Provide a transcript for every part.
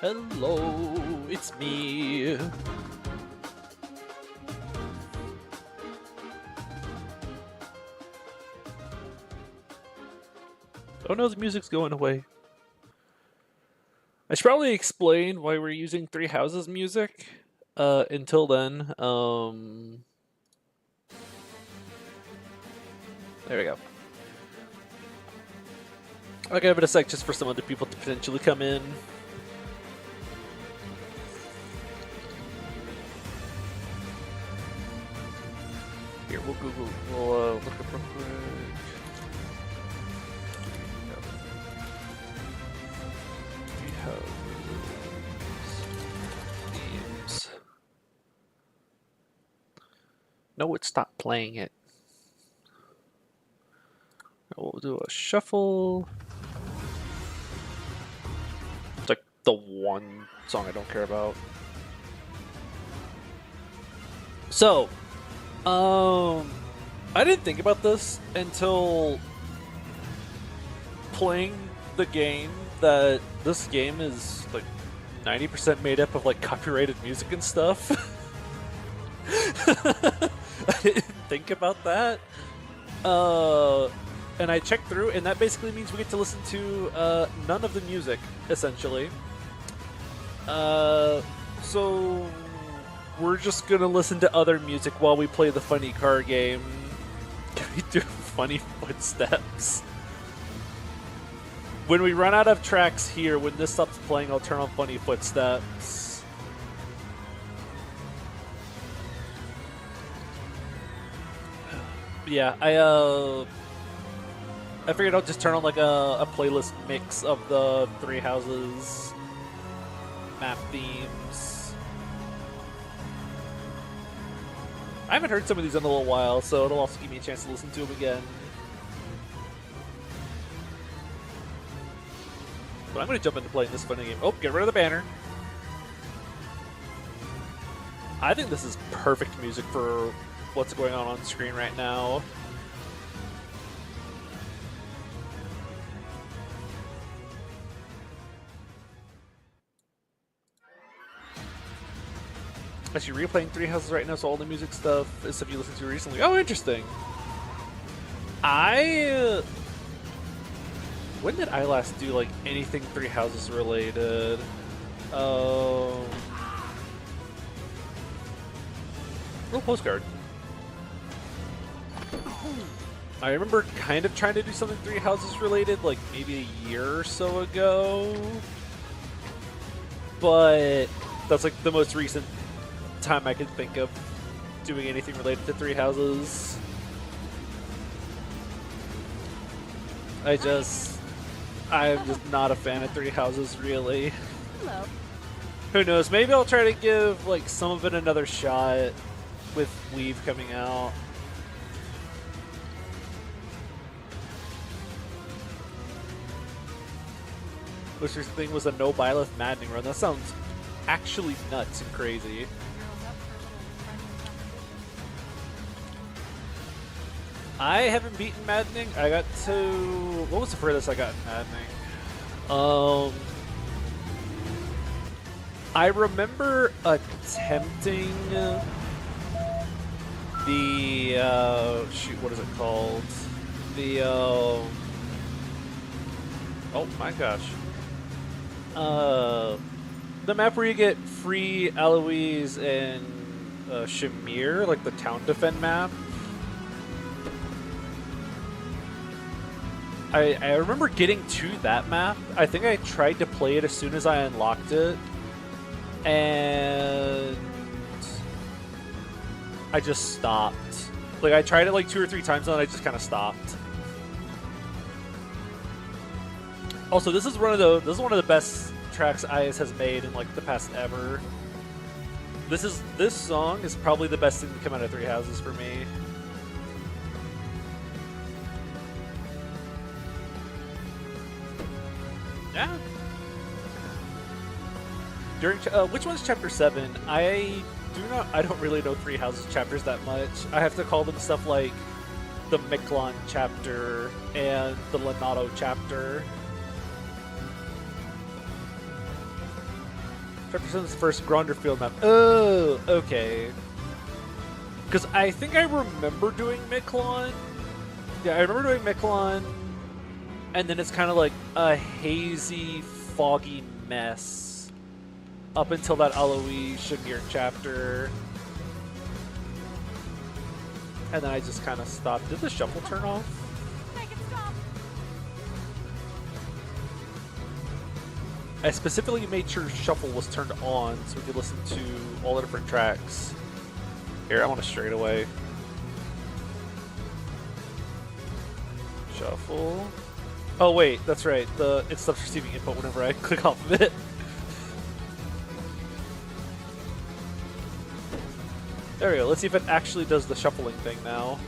Hello, it's me. Oh no, the music's going away. I should probably explain why we're using Three Houses music. Until then, there we go. I'll give it a sec just for some other people to potentially come in. Here, we'll Google, we'll look up real quick. Three Houses themes. No, it stopped playing it. We'll do a shuffle. It's like the one song I don't care about. So, I didn't think about this until playing the game, that this game is like 90% made up of like copyrighted music and stuff. I didn't think about that. And I checked through, and that basically means we get to listen to none of the music, essentially. So we're just gonna listen to other music while we play the funny car game. Can we do funny footsteps? When we run out of tracks here, when this stops playing, I'll turn on funny footsteps. Yeah, I figured I'll just turn on like a playlist mix of the Three Houses map themes. I haven't heard some of these in a little while, so it'll also give me a chance to listen to them again. But I'm going to jump into playing this funny game. Oh, get rid of the banner. I think this is perfect music for what's going on screen right now. Actually, replaying Three Houses right now, so all the music stuff is stuff you listened to recently. Oh, interesting. When did I last do like anything Three Houses related? Little postcard. I remember kind of trying to do something Three Houses related, like maybe a year or so ago. But that's like the most recent time I could think of doing anything related to Three Houses. I'm just not a fan of Three Houses, really. Hello. Who knows? Maybe I'll try to give like some of it another shot with Weave coming out. Most recent thing was a no Byleth Maddening run. That sounds actually nuts and crazy. I haven't beaten Maddening. I got to... What was the furthest I got in Maddening? I remember attempting the... shoot, what is it called? The... oh my gosh. The map where you get free Eloise and Shamir, like the town defend map. I remember getting to that map. I think I tried to play it as soon as I unlocked it. And I just stopped. Like, I tried it like 2 or 3 times and then I just kind of stopped. Also, this is one of the best tracks IS has made in like the past ever. This song is probably the best thing to come out of Three Houses for me. Yeah. During which one's chapter 7? I don't really know Three Houses chapters that much. I have to call them stuff like the Miklon chapter and the Lenato chapter. Fetterson's first Gronderfield map. Oh, okay. Because I think I remember doing Miklon. Yeah, I remember doing Miklon, and then it's kind of like a hazy, foggy mess up until that Aloy Shamir chapter. And then I just kind of stopped. Did the shuffle turn off? Make it stop. I specifically made sure shuffle was turned on so we could listen to all the different tracks. Here, I want a straightaway. Shuffle. Oh wait, that's right. It stops receiving input whenever I click off of it. There we go. Let's see if it actually does the shuffling thing now.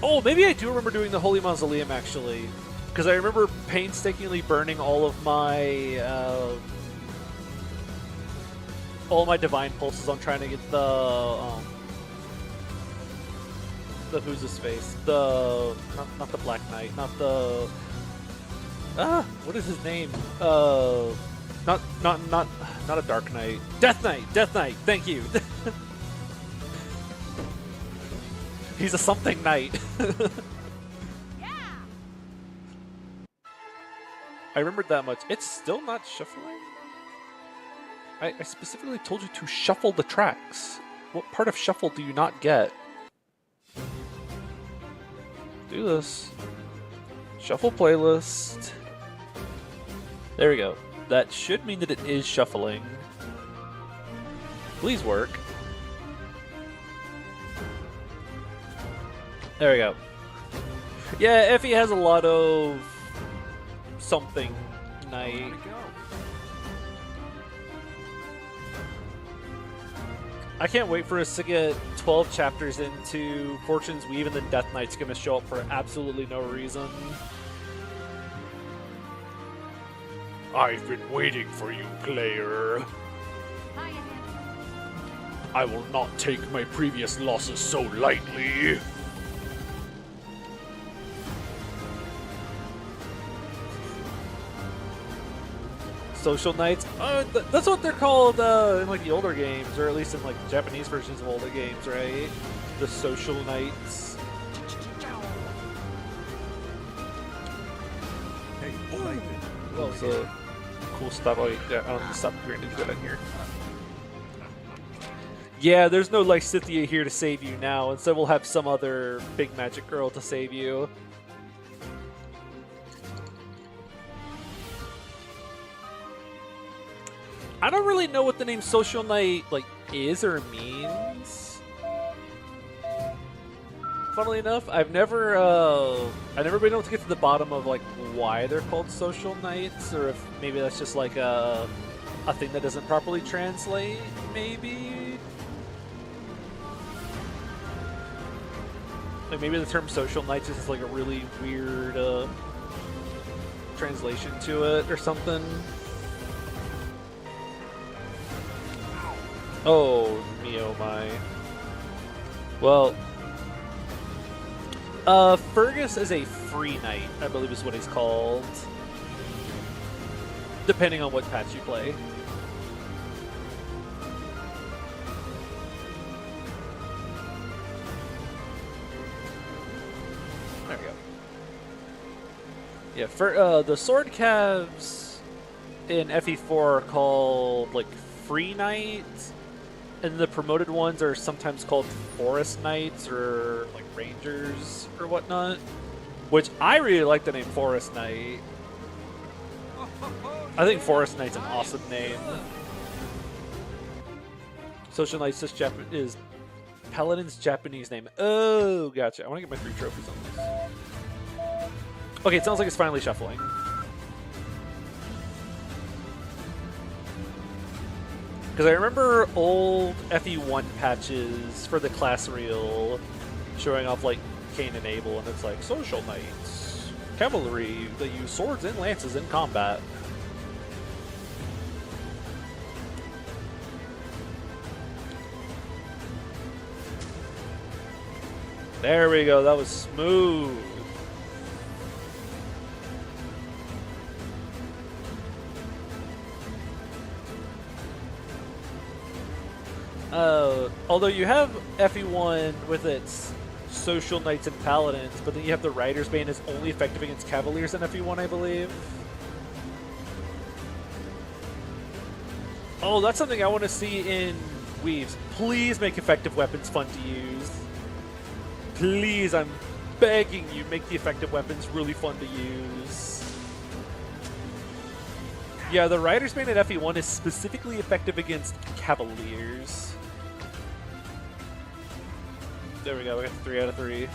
Oh, maybe I do remember doing the Holy Mausoleum actually, because I remember painstakingly burning all of my divine pulses on trying to get the who's his face? Not the Black Knight, not the what is his name? Not a Dark Knight. Death Knight. Death Knight. Thank you. He's a something knight. Yeah. I remembered that much. It's still not shuffling. I specifically told you to shuffle the tracks. What part of shuffle do you not get? Do this. Shuffle playlist. There we go. That should mean that it is shuffling. Please work. There we go. Yeah, Effie has a lot of something night. I can't wait for us to get 12 chapters into Fortune's Weave and then Death Knight's gonna show up for absolutely no reason. I've been waiting for you, player. Hi, Ian. I will not take my previous losses so lightly. Social Knights? That's what they're called in like the older games, or at least in like the Japanese versions of older games, right? The Social Knights. Hey, Oh, so cool stuff. Oh, yeah, I don't need to stop granting good in here. Yeah, there's no like Scythia here to save you now. Instead, we'll have some other big magic girl to save you. I don't really know what the name Social Knight like is or means. Funnily enough, I've never been able to get to the bottom of like why they're called Social Knights, or if maybe that's just like a thing that doesn't properly translate. Maybe, like maybe the term Social Knights is like a really weird translation to it or something. Oh, me oh my. Well, Fergus is a free knight, I believe is what he's called. Depending on what patch you play. There we go. Yeah, for the sword calves in FE4 are called like free knights. And the promoted ones are sometimes called Forest Knights or like Rangers or whatnot. Which I really like the name Forest Knight. I think Forest Knight's an awesome name. Social Knights is Paladin's Japanese name. Oh, gotcha. I want to get my 3 trophies on this. Okay, it sounds like it's finally shuffling. Because I remember old FE1 patches for the class reel showing off like Cain and Abel, and it's like Social Knights, cavalry that use swords and lances in combat. There we go, that was smooth. Although you have FE1 with its social knights and paladins, but then you have the Rider's Bane is only effective against cavaliers in FE1, I believe. Oh, that's something I want to see in Weaves. Please make effective weapons fun to use. Please, I'm begging you, make the effective weapons really fun to use. Yeah, the Rider's Bane at FE1 is specifically effective against cavaliers. There we go, we got 3 out of 3.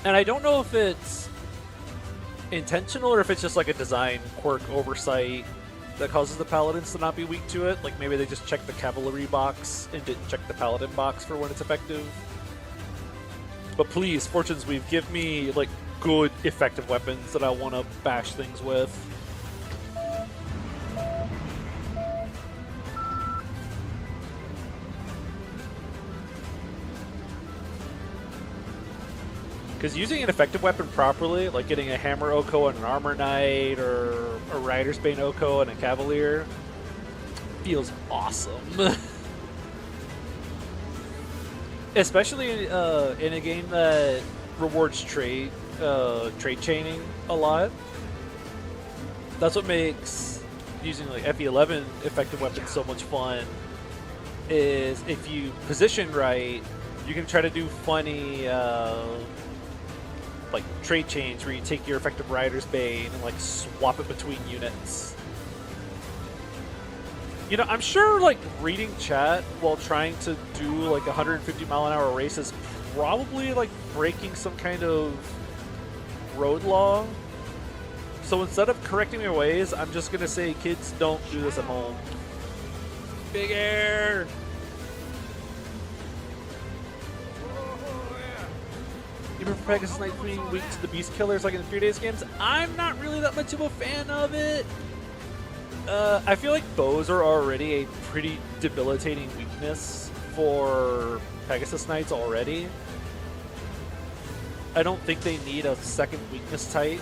And I don't know if it's intentional or if it's just like a design quirk oversight that causes the paladins to not be weak to it. Like maybe they just checked the cavalry box and didn't check the paladin box for when it's effective. But please, Fortune's Weave, give me like good effective weapons that I want to bash things with. Because using an effective weapon properly, like getting a Hammer Oko and an Armor Knight, or a Rider's Bane Oko and a Cavalier, feels awesome. Especially in a game that rewards trade chaining a lot. That's what makes using like FE11 effective weapons so much fun. Is if you position right, you can try to do funny like trade chains where you take your effective Rider's Bane and like swap it between units. You know, I'm sure like reading chat while trying to do like 150-mile-an-hour race is probably like breaking some kind of road law. So instead of correcting my ways, I'm just gonna say, kids, don't do this at home. Big air! Even for Pegasus Knight being weak to the Beast Killers like in the 3 Days games, I'm not really that much of a fan of it. I feel like bows are already a pretty debilitating weakness for Pegasus Knights already. I don't think they need a second weakness type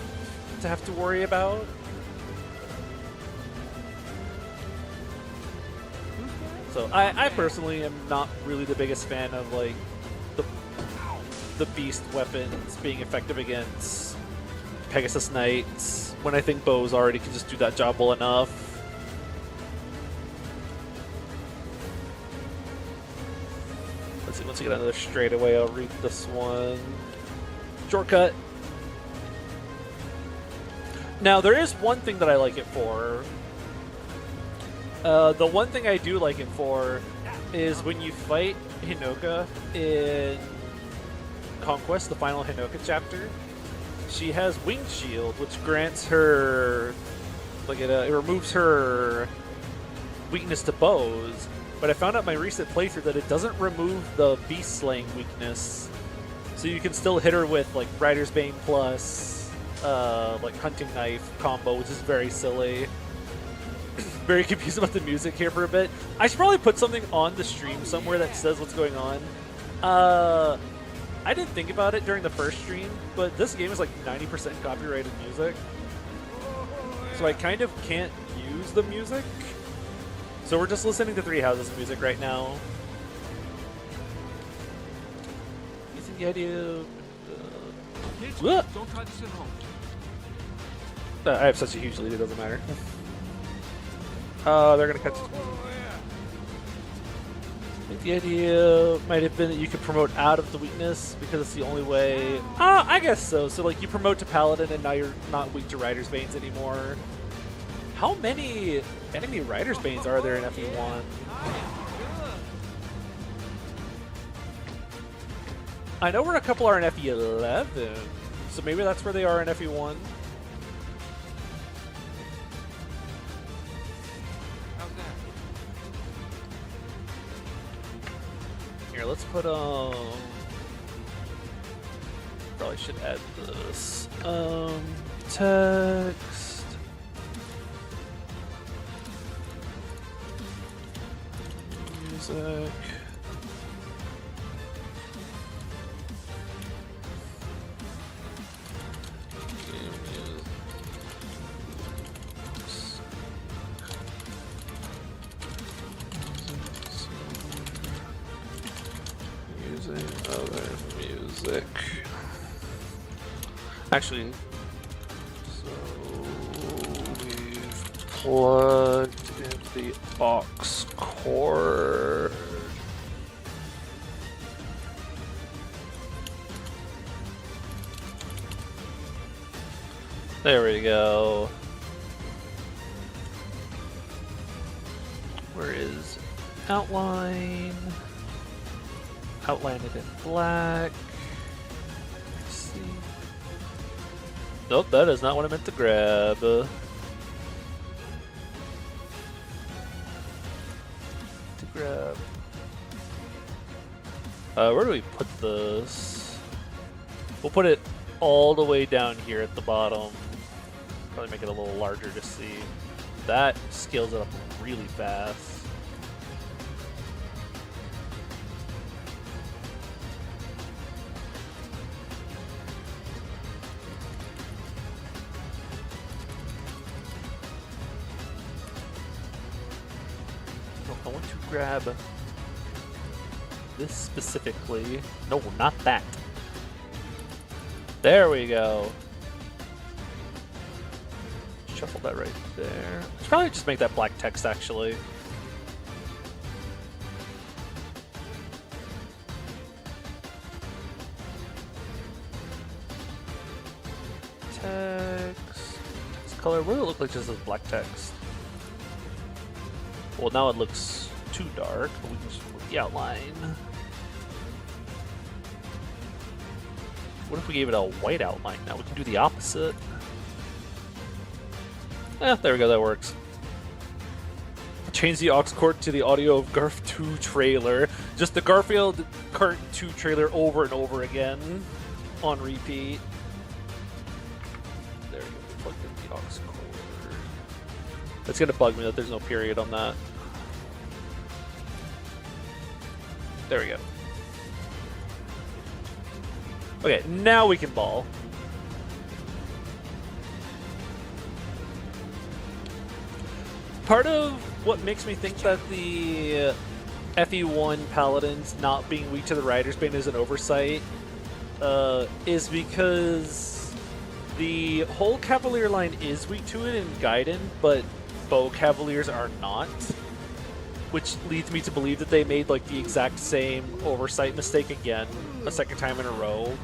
to have to worry about. So I personally am not really the biggest fan of like the beast weapons being effective against Pegasus Knights when I think bows already can just do that job well enough. Let's see, once we get another straightaway, I'll read this one. Shortcut. Now, there is one thing that I like it for. The one thing I do like it for is when you fight Hinoka in Conquest, the final Hinoka chapter, she has Winged Shield, which grants her, like it removes her weakness to bows. But I found out my recent playthrough that it doesn't remove the beast slaying weakness, so you can still hit her with like Rider's Bane plus like Hunting Knife combo, which is very silly. Very confused about the music here for a bit. I should probably put something on the stream somewhere that says what's going on. I didn't think about it during the first stream, but this game is like 90% copyrighted music. So I kind of can't use the music. So we're just listening to Three Houses music right now. Using the idea of... Don't try this at home. I have such a huge lead, it doesn't matter. They're going to catch... I think the idea might have been that you could promote out of the weakness because it's the only way. I guess so. So like you promote to Paladin and now you're not weak to Rider's Banes anymore. How many enemy Rider's Banes are there in FE1? I know where a couple are in FE11, so maybe that's where they are in FE1. Here, let's put probably should add this. Text. Music. Oh, there's music. Actually, so we've plugged in the aux cord. There we go. Where is outline? Outline it in black. Let's see. Nope, that is not what I meant to grab. To grab. Where do we put this? We'll put it all the way down here at the bottom. Probably make it a little larger to see. That scales it up really fast. I want to grab this specifically. No, not that. There we go. Shuffle that right there. Let's probably just make that black text actually. Text. Text color. What does it look like just as black text? Well, now it looks too dark, but we can just put the outline. What if we gave it a white outline now? We can do the opposite. There we go, that works. Change the aux cord to the audio of Garf 2 trailer. Just the Garfield Kart 2 trailer over and over again on repeat. There we go, we plugged in the aux cord. It's gonna bug me that there's no period on that. There we go. Okay, now we can ball. Part of what makes me think that the FE1 Paladins not being weak to the Rider's Bane is an oversight is because the whole Cavalier line is weak to it in Gaiden, but Bow Cavaliers are not. Which leads me to believe that they made like the exact same oversight mistake again, a second time in a row.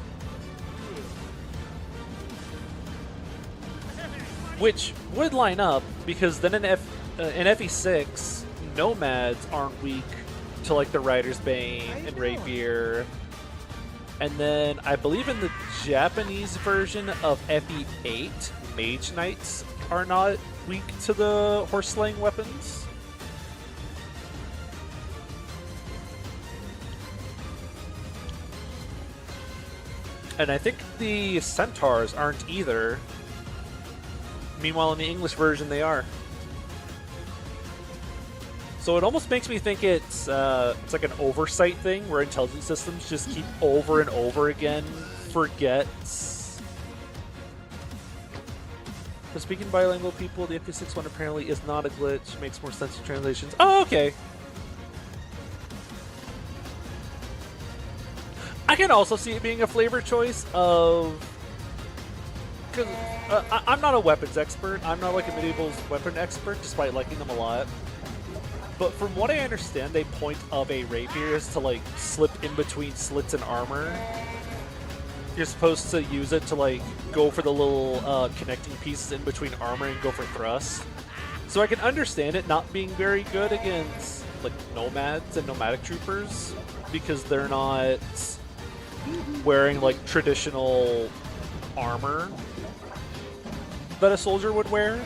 Which would line up, because then in FE6, Nomads aren't weak to like the Rider's Bane and Rapier. And then I believe in the Japanese version of FE8, Mage Knights are not weak to the horse slaying weapons. And I think the Centaurs aren't either. Meanwhile, in the English version, they are. So it almost makes me think it's like an oversight thing where intelligence systems just keep over and over again forgets. For speaking bilingual people, the FP6 one apparently is not a glitch. Makes more sense in translations. Oh, okay. I can also see it being a flavor choice of... Because I'm not a weapons expert. I'm not like a medieval weapon expert, despite liking them a lot. But from what I understand, the point of a rapier is to like slip in between slits in armor. You're supposed to use it to like go for the little connecting pieces in between armor and go for thrust. So I can understand it not being very good against like nomads and nomadic troopers because they're not wearing like traditional armor that a soldier would wear.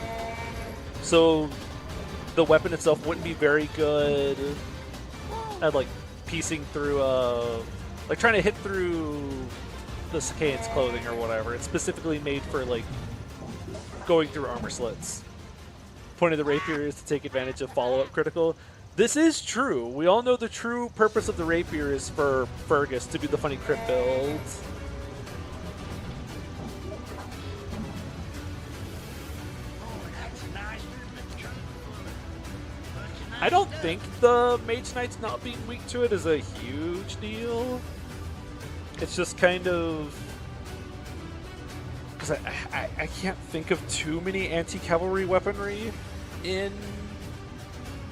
So the weapon itself wouldn't be very good at like piecing through like trying to hit through the Sakaean's clothing or whatever. It's specifically made for like going through armor slits. Point of the rapier is to take advantage of follow-up critical. This is true. We all know the true purpose of the rapier is for Fergus to do the funny crit builds. I don't think the Mage Knight's not being weak to it is a huge deal. It's just kind of because I can't think of too many anti-cavalry weaponry in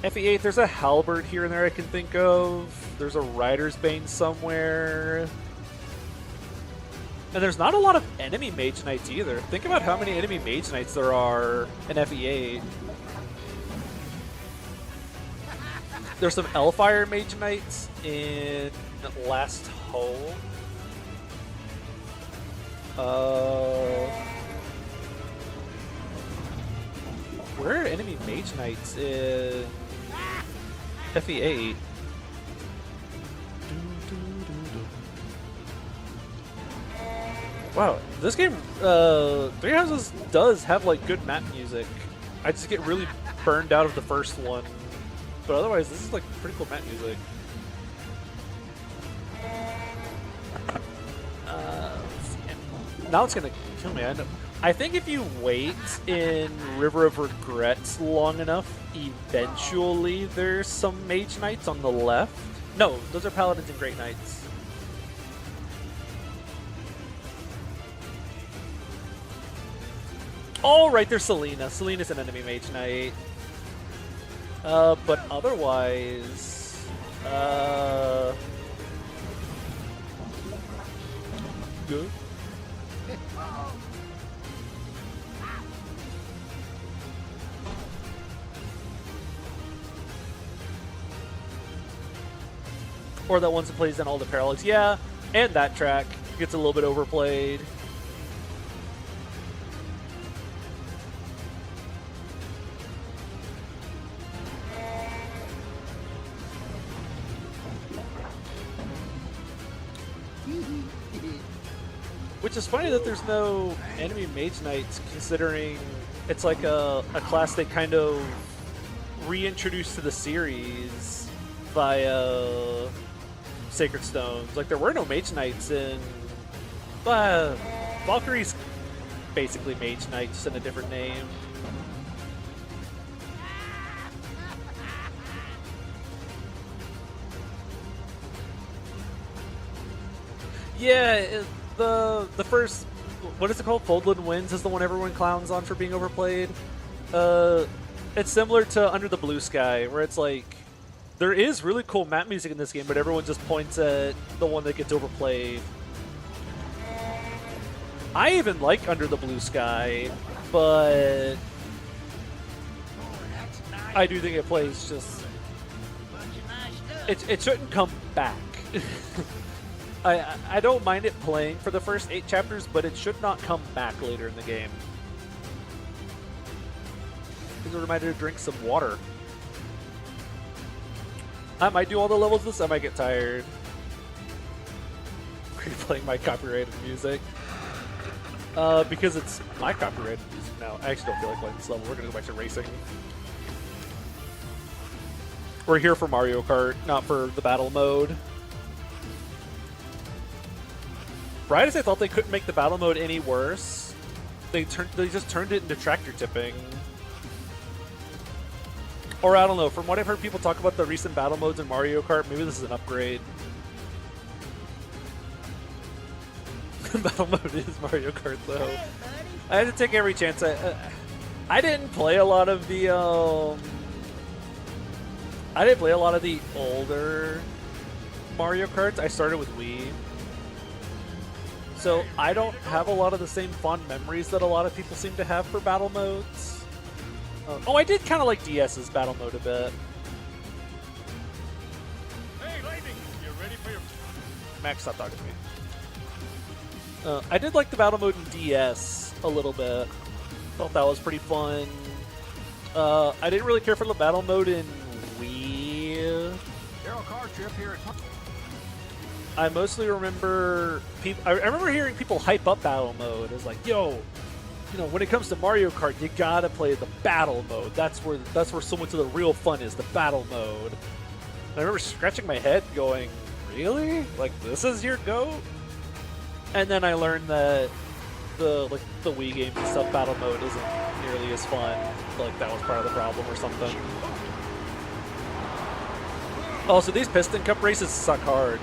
FE8. There's a halberd here and there I can think of. There's a rider's bane somewhere. And there's not a lot of enemy mage knights either. Think about how many enemy mage knights there are in FE8. There's some Elfire mage knights in Last Home. Where are enemy mage knights in FE8? Wow, this game, Three Houses does have like good map music. I just get really burned out of the first one, but otherwise this is like pretty cool map music. Now it's gonna kill me. I think if you wait in River of Regrets long enough, eventually there's some Mage Knights on the left. No, those are Paladins and Great Knights. Oh, right, there's Selena. Selena's an enemy Mage Knight. But otherwise... good. Or that one that plays in all the parallels. Yeah, and that track gets a little bit overplayed. Which is funny that there's no enemy mage knights, considering it's like a class they kind of reintroduced to the series via Sacred Stones. Like, there were no mage knights in... Valkyrie's basically mage knight, just in a different name. Yeah, the first, what is it called? Foldland Winds is the one everyone clowns on for being overplayed. It's similar to Under the Blue Sky, where it's like, there is really cool map music in this game, but everyone just points at the one that gets overplayed. I even like Under the Blue Sky, but I do think it plays just... It shouldn't come back. I don't mind it playing for the first 8 chapters, but it should not come back later in the game. It's a reminder to drink some water. I might do all the levels this time, I get tired. Replaying my copyrighted music. Because it's my copyrighted music now. I actually don't feel like playing this level. We're gonna go back to racing. We're here for Mario Kart, not for the battle mode. Right as I thought they couldn't make the battle mode any worse, they just turned it into tractor tipping. Or I don't know, from what I've heard people talk about the recent battle modes in Mario Kart, maybe this is an upgrade. Battle mode is Mario Kart though. I had to take every chance. I didn't play a lot of the I didn't play a lot of the older Mario Karts. I started with Wii. So I don't have a lot of the same fond memories that a lot of people seem to have for battle modes. Oh, I did kind of like DS's battle mode a bit. Hey, Lightning, you ready for your... Max, stop talking to me. I did like the battle mode in DS a little bit. Thought that was pretty fun. I didn't really care for the battle mode in Wii. Daryl car trip here at... I mostly remember I remember hearing people hype up battle mode as like, yo, you know, when it comes to Mario Kart, you gotta play the battle mode. That's where so much of the real fun is, the battle mode. And I remember scratching my head going, really? Like, this is your go? And then I learned that the Wii games and stuff, battle mode isn't nearly as fun. Like, that was part of the problem or something. Also, these Piston Cup races suck hard.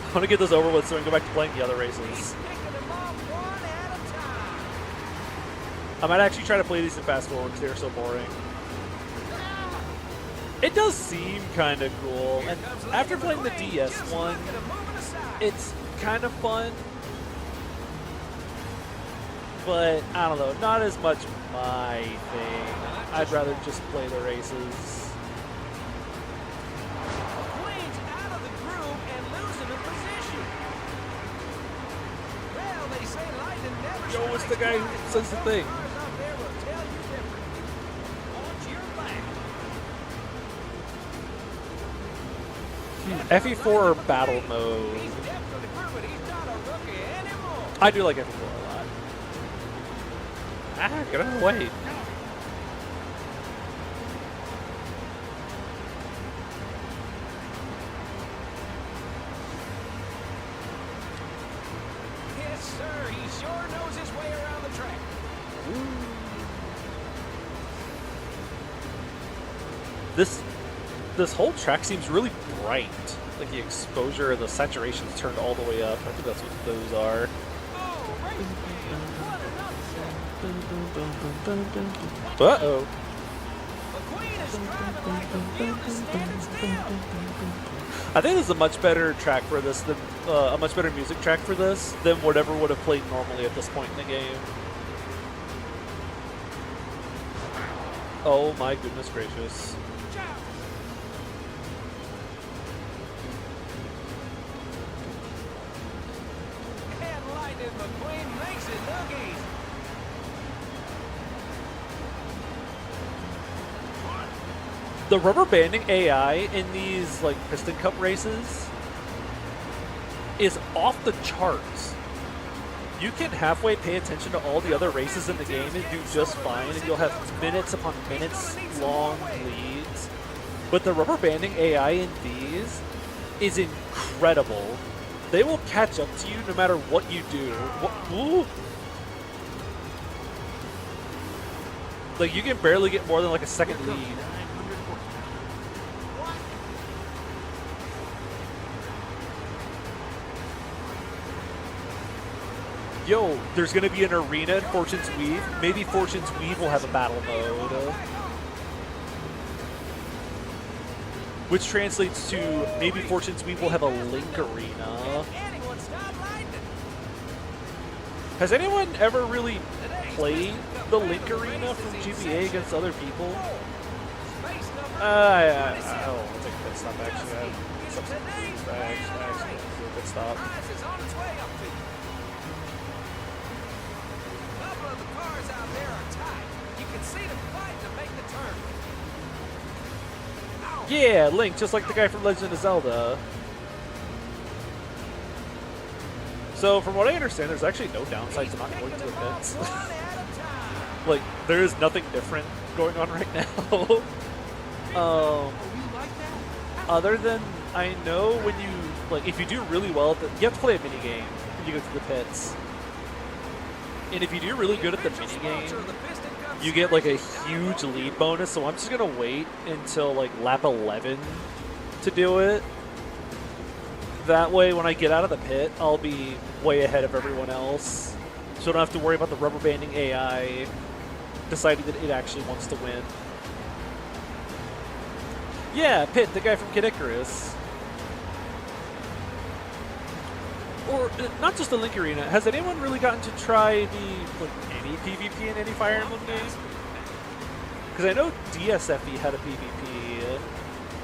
I want to get this over with so we can go back to playing the other races. Picking them off one at a time. I might actually try to play these in fast forward because they're so boring. It does seem kind of cool, and after playing the DS one, it's kind of fun, but I don't know, not as much my thing. I'd rather just play the races. Queen's out of the groove and losing a position. Well, they say lightning never Yo, it's strikes the guy twice, who says the but thing. those cars out there will tell you different. Watch your back. FE4 or battle mode? He's depth of the group, but he's not a rookie anymore. I do like FE4 a lot. Ah, get out of the way. Yes, sir. He sure knows his way around the track. This whole track seems really bright. Like the exposure, the saturation's turned all the way up. I think that's what those are. Oh, race man. What an upset. Uh-oh. McQueen is driving like the field is standing still. I think this is a much better track for this than a much better music track for this than whatever would have played normally at this point in the game. Oh my goodness gracious. And Lightning McQueen makes it look easy. The rubber banding AI in these like Piston Cup races is off the charts. You can halfway pay attention to all the other races in the game and do just fine, and you'll have minutes upon minutes long leads. But the rubber banding AI in these is incredible. They will catch up to you no matter what you do. Ooh. Like, you can barely get more than like a second lead. Yo, there's going to be an arena in Fortune's Weave. Maybe Fortune's Weave will have a battle mode. Which translates to maybe Fortune's Weave will have a Link Arena. Anyone stop Lightning? Has anyone ever really played the Link Arena from GBA against other people? Space number I'll take a pit stop actually. I actually do a pit stop. prize is on its way up to you. A couple of the cars out there are tight. You can see them fighting to make the turn. Ow. Yeah, Link, just like the guy from Legend of Zelda. So, from what I understand, there's actually no downside to not going to the pits. One at a time. Like, there is nothing different going on right now. Other than, I know when you, like, if you do really well, you have to play a mini game when you go to the pits. And if you do really good at the mini game, you get like a huge lead bonus. So I'm just gonna wait until like lap 11 to do it. That way, when I get out of the pit, I'll be way ahead of everyone else. So I don't have to worry about the rubber banding AI deciding that it actually wants to win. Yeah, Pit, the guy from Kid Icarus. Or not just the Link Arena. Has anyone really gotten to try the any PvP in any Fire Emblem game? Because I know DSFE had a PvP.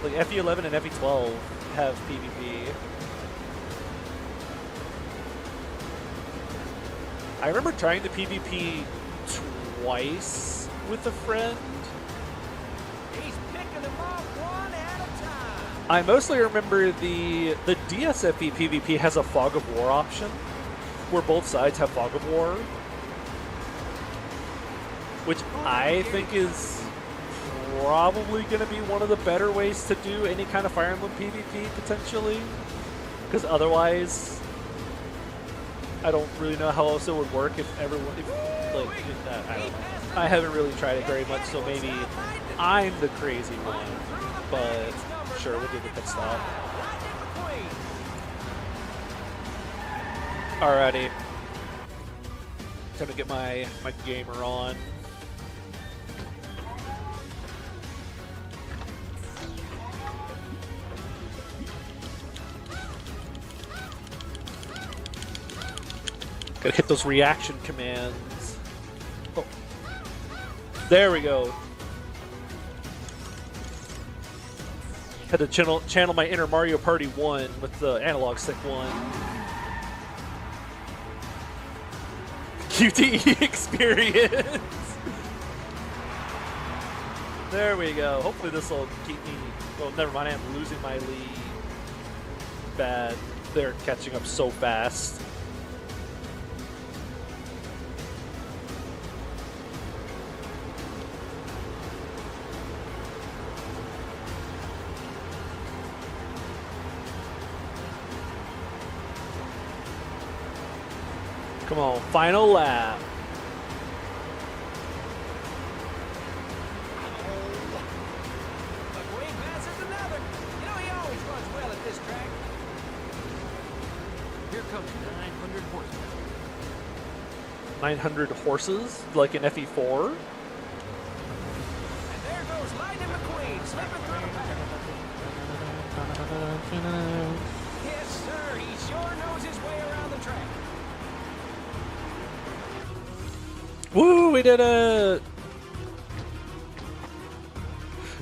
Like FE11 and FE12 have PvP. I remember trying the PvP twice with a friend. He's picking them off one at a time. I mostly remember the DSFE PvP has a Fog of War option, where both sides have Fog of War, which I think is probably going to be one of the better ways to do any kind of Fire Emblem PvP, potentially. Because otherwise, I don't really know how else it would work if everyone, I don't know. I haven't really tried it very much, so maybe I'm the crazy one. But sure, we'll do the pit stop. Alrighty. Time to get my gamer on. Gotta hit those reaction commands. Oh. There we go. Had to channel my inner Mario Party 1 with the analog stick 1. QTE experience! There we go. Hopefully this will keep me... Well, never mind. I'm losing my lead. Bad. They're catching up so fast. Come on, final lap. McQueen passes another. You know, he always runs well at this track. Here comes 900 horsepower. 900 horses, like an FE4. And there goes Lightning McQueen, slipping through the pack. Yes, sir. He sure knows his way around the track. Woo, we did it!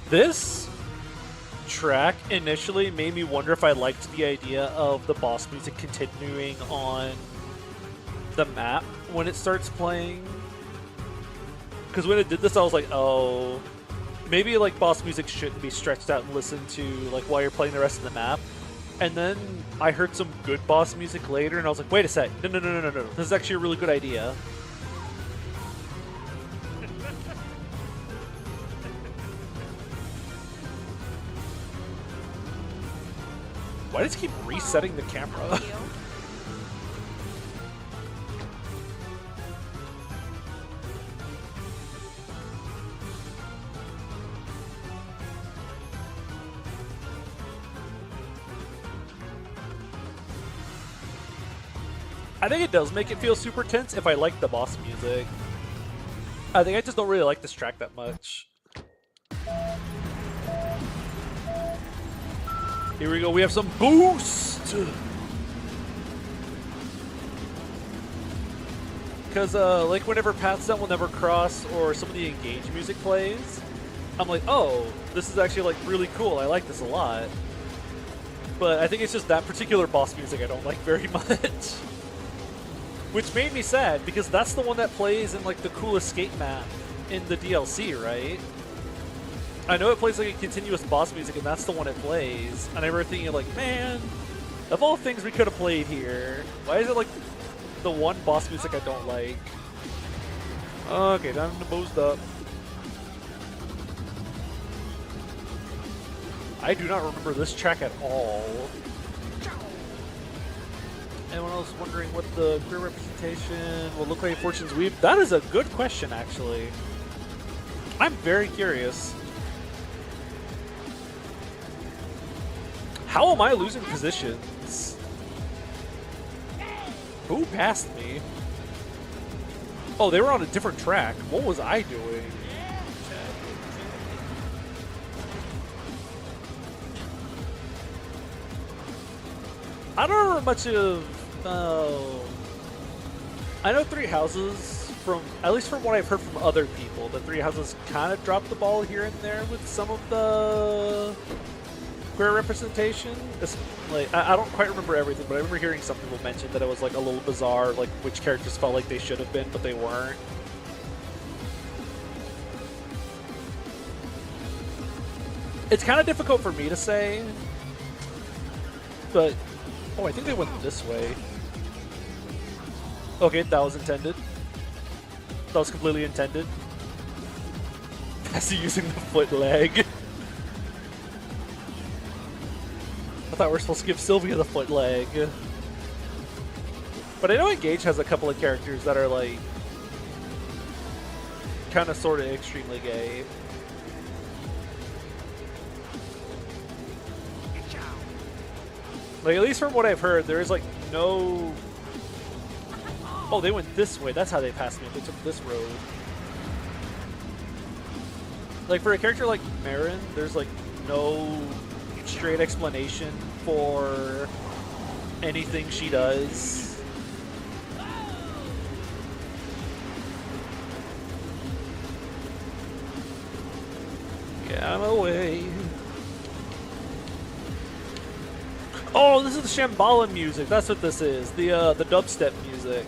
This track initially made me wonder if I liked the idea of the boss music continuing on the map when it starts playing. Because when it did this, I was like, oh, maybe like boss music shouldn't be stretched out and listened to like while you're playing the rest of the map. And then I heard some good boss music later, and I was like, wait a sec, no. This is actually a really good idea. Why does it keep resetting the camera? I think it does make it feel super tense if I like the boss music. I think I just don't really like this track that much. Here we go, we have some boost! Because, like, whenever Paths That Will Never Cross or some of the Engage music plays, I'm like, oh, this is actually, like, really cool. I like this a lot. But I think it's just that particular boss music I don't like very much. Which made me sad, because that's the one that plays in, like, the cool escape map in the DLC, right? I know it plays like a continuous boss music, and that's the one it plays. And I remember thinking, like, man, of all things we could have played here, why is it like the one boss music I don't like? Okay, time to boost up. I do not remember this track at all. Anyone else wondering what the queer representation will look like in Fortune's Weave? That is a good question, actually. I'm very curious. How am I losing positions? Who passed me? Oh, they were on a different track. What was I doing? I don't remember much of... I know Three Houses, from at least from what I've heard from other people, that Three Houses kind of dropped the ball here and there with some of the queer representation. It's, like, I don't quite remember everything, but I remember hearing some people mention that it was like a little bizarre, like which characters felt like they should have been, but they weren't. It's kind of difficult for me to say, but oh, I think they went this way. Okay, that was intended. That was completely intended. That's using the foot leg. I thought we were supposed to give Sylvia the foot leg. But I know Engage has a couple of characters that are like kind of sort of extremely gay. Like, at least from what I've heard, there is like no Oh, they went this way. That's how they passed me. They took this road. Like, for a character like Marin, there's, like, no straight explanation for anything she does. Get out of my way. Oh, this is the Shambhala music. That's what this is. The dubstep music.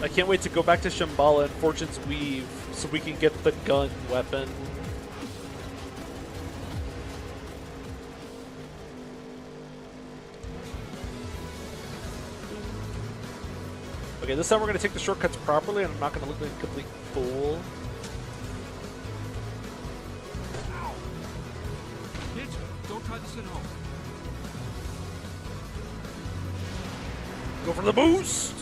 I can't wait to go back to Shambhala and Fortune's Weave so we can get the gun weapon. Okay, this time we're going to take the shortcuts properly and I'm not going to look like a complete fool. Kids, don't try this at home. Go for the boost!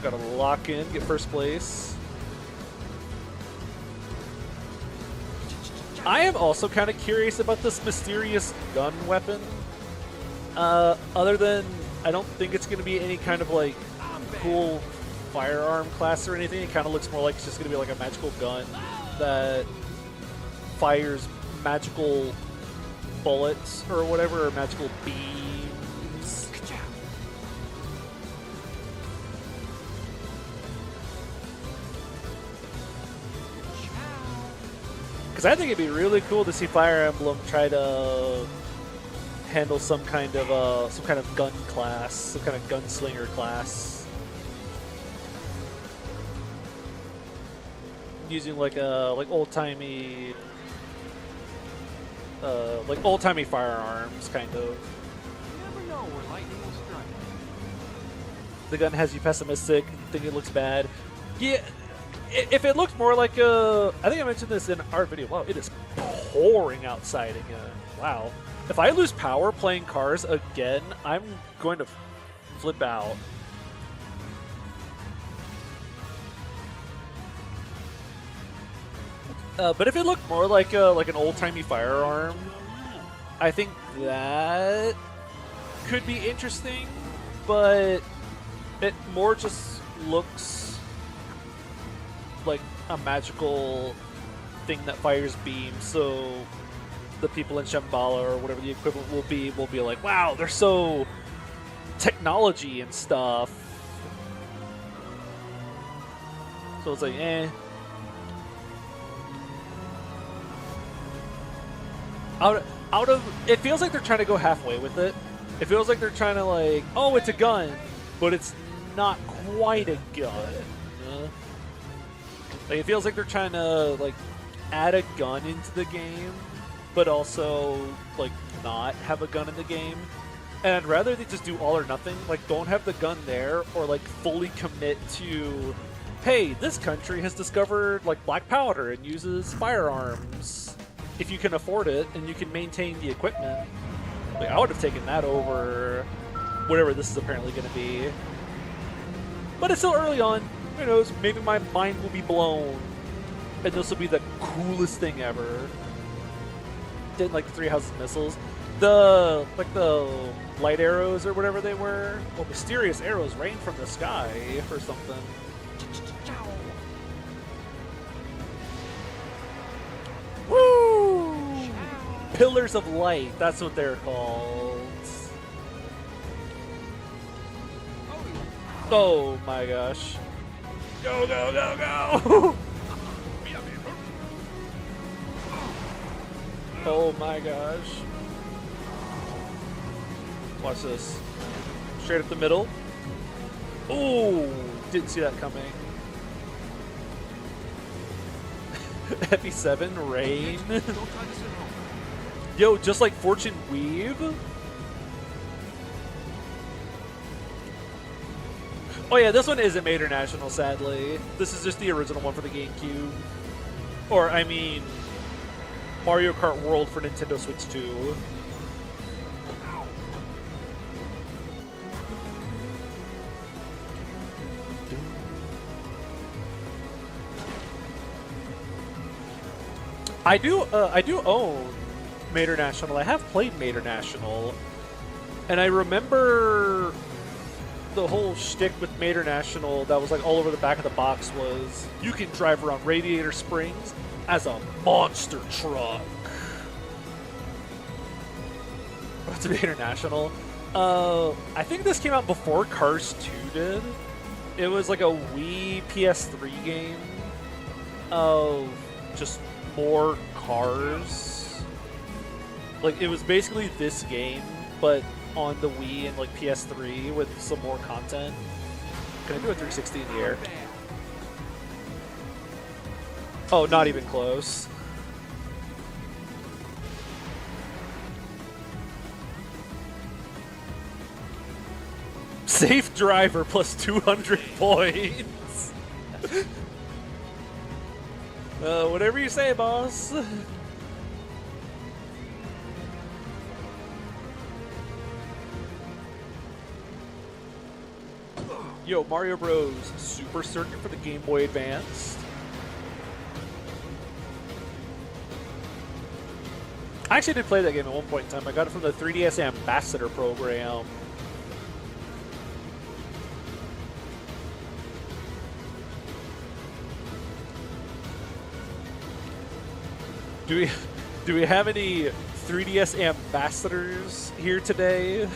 Gotta lock in, get first place. I am also kind of curious about this mysterious gun weapon. Other than, I don't think it's going to be any kind of like cool firearm class or anything. It kind of looks more like it's just going to be like a magical gun that fires magical bullets or whatever, or magical beams. Because I think it'd be really cool to see Fire Emblem try to handle some kind of gun class, some kind of gunslinger class, using like old timey firearms, kind of. You never know where lightning will strike. The gun has you pessimistic, think it looks bad. Yeah, if it looks more like I think I mentioned this in our video. Wow, it is pouring outside again. Wow. If I lose power playing cars again, I'm going to flip out. But if it looked more like an old-timey firearm, I think that could be interesting. But it more just looks like a magical thing that fires beams. So the people in Shambhala or whatever the equivalent will be like, wow, they're so technology and stuff. So it's like, eh. Out of it feels like they're trying to go halfway with it. It feels like they're trying to like, oh, it's a gun, but it's not quite a gun. Like, it feels like they're trying to like add a gun into the game, but also like not have a gun in the game. And I'd rather they just do all or nothing. Like, don't have the gun there, or like fully commit to, hey, this country has discovered like black powder and uses firearms. If you can afford it and you can maintain the equipment, like, I would have taken that over whatever this is apparently going to be. But it's still early on. Who knows? Maybe my mind will be blown, and this will be the coolest thing ever. Didn't like the Three Houses missiles, the light arrows or whatever they were. Well, mysterious arrows rain from the sky or something. Woo! Pillars of light. That's what they're called. Oh my gosh! Go go go go! Oh my gosh. Watch this. Straight up the middle. Ooh, didn't see that coming. FE7, rain. Yo, just like Fortune Weave. Oh yeah, this one isn't made international, sadly. This is just the original one for the GameCube. Or, I mean, Mario Kart World for Nintendo Switch 2. I do own Mater National. I have played Mater National, and I remember the whole shtick with Mater National that was like all over the back of the box was you can drive around Radiator Springs as a monster truck. What's Mater National? I think this came out before Cars 2 did. It was like a Wii PS3 game of just more cars. Like, it was basically this game, but on the Wii and like PS3 with some more content. Can I do a 360 in the air? Oh, not even close. Safe driver plus 200 points. Whatever you say, boss. Yo, Mario Bros. Super Circuit for the Game Boy Advance. I actually did play that game at one point in time. I got it from the 3DS Ambassador program. Do we have any 3DS ambassadors here today?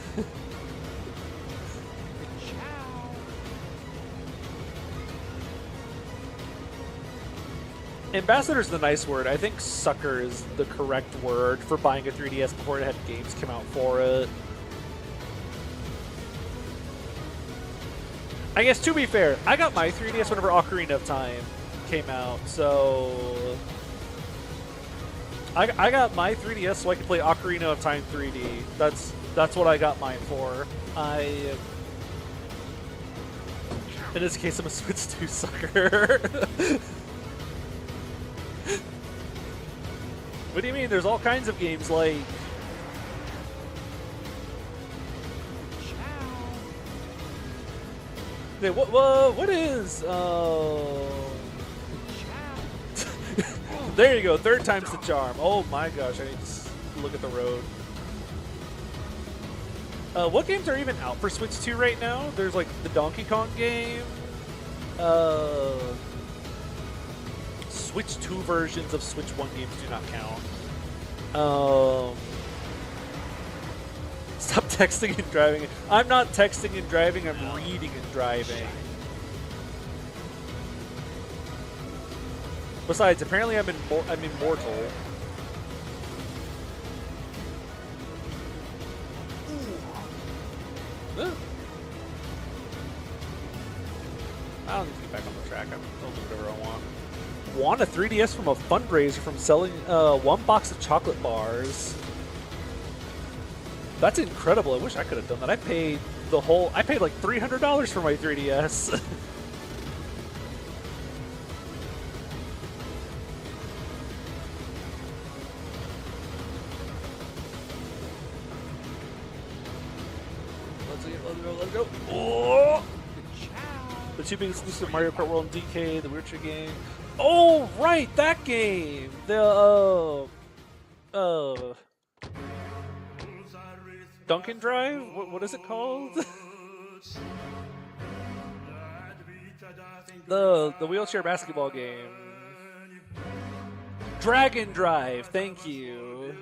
Ambassador is the nice word. I think sucker is the correct word for buying a 3DS before it had games come out for it. I guess to be fair, I got my 3DS whenever Ocarina of Time came out, so I got my 3DS so I could play Ocarina of Time 3D. That's what I got mine for. In this case, I'm a Switch 2 sucker. What do you mean? There's all kinds of games like... Hey, what is... There you go, third time's the charm. Oh my gosh, I need to look at the road. What games are even out for Switch 2 right now? There's like the Donkey Kong game. Switch 2 versions of Switch 1 games do not count. Stop texting and driving. I'm not texting and driving, I'm reading and driving. Besides, apparently I'm immortal. I don't need to get back on the track. I'll do whatever I want. Won a 3DS from a fundraiser from selling one box of chocolate bars. That's incredible. I wish I could have done that. I paid like $300 for my 3DS. Let's go. Oh! The two being exclusive Mario Kart World and DK, the Witcher game. Oh, right, that game. The Duncan Drive. What is it called? the wheelchair basketball game. Dragon Drive. Thank you.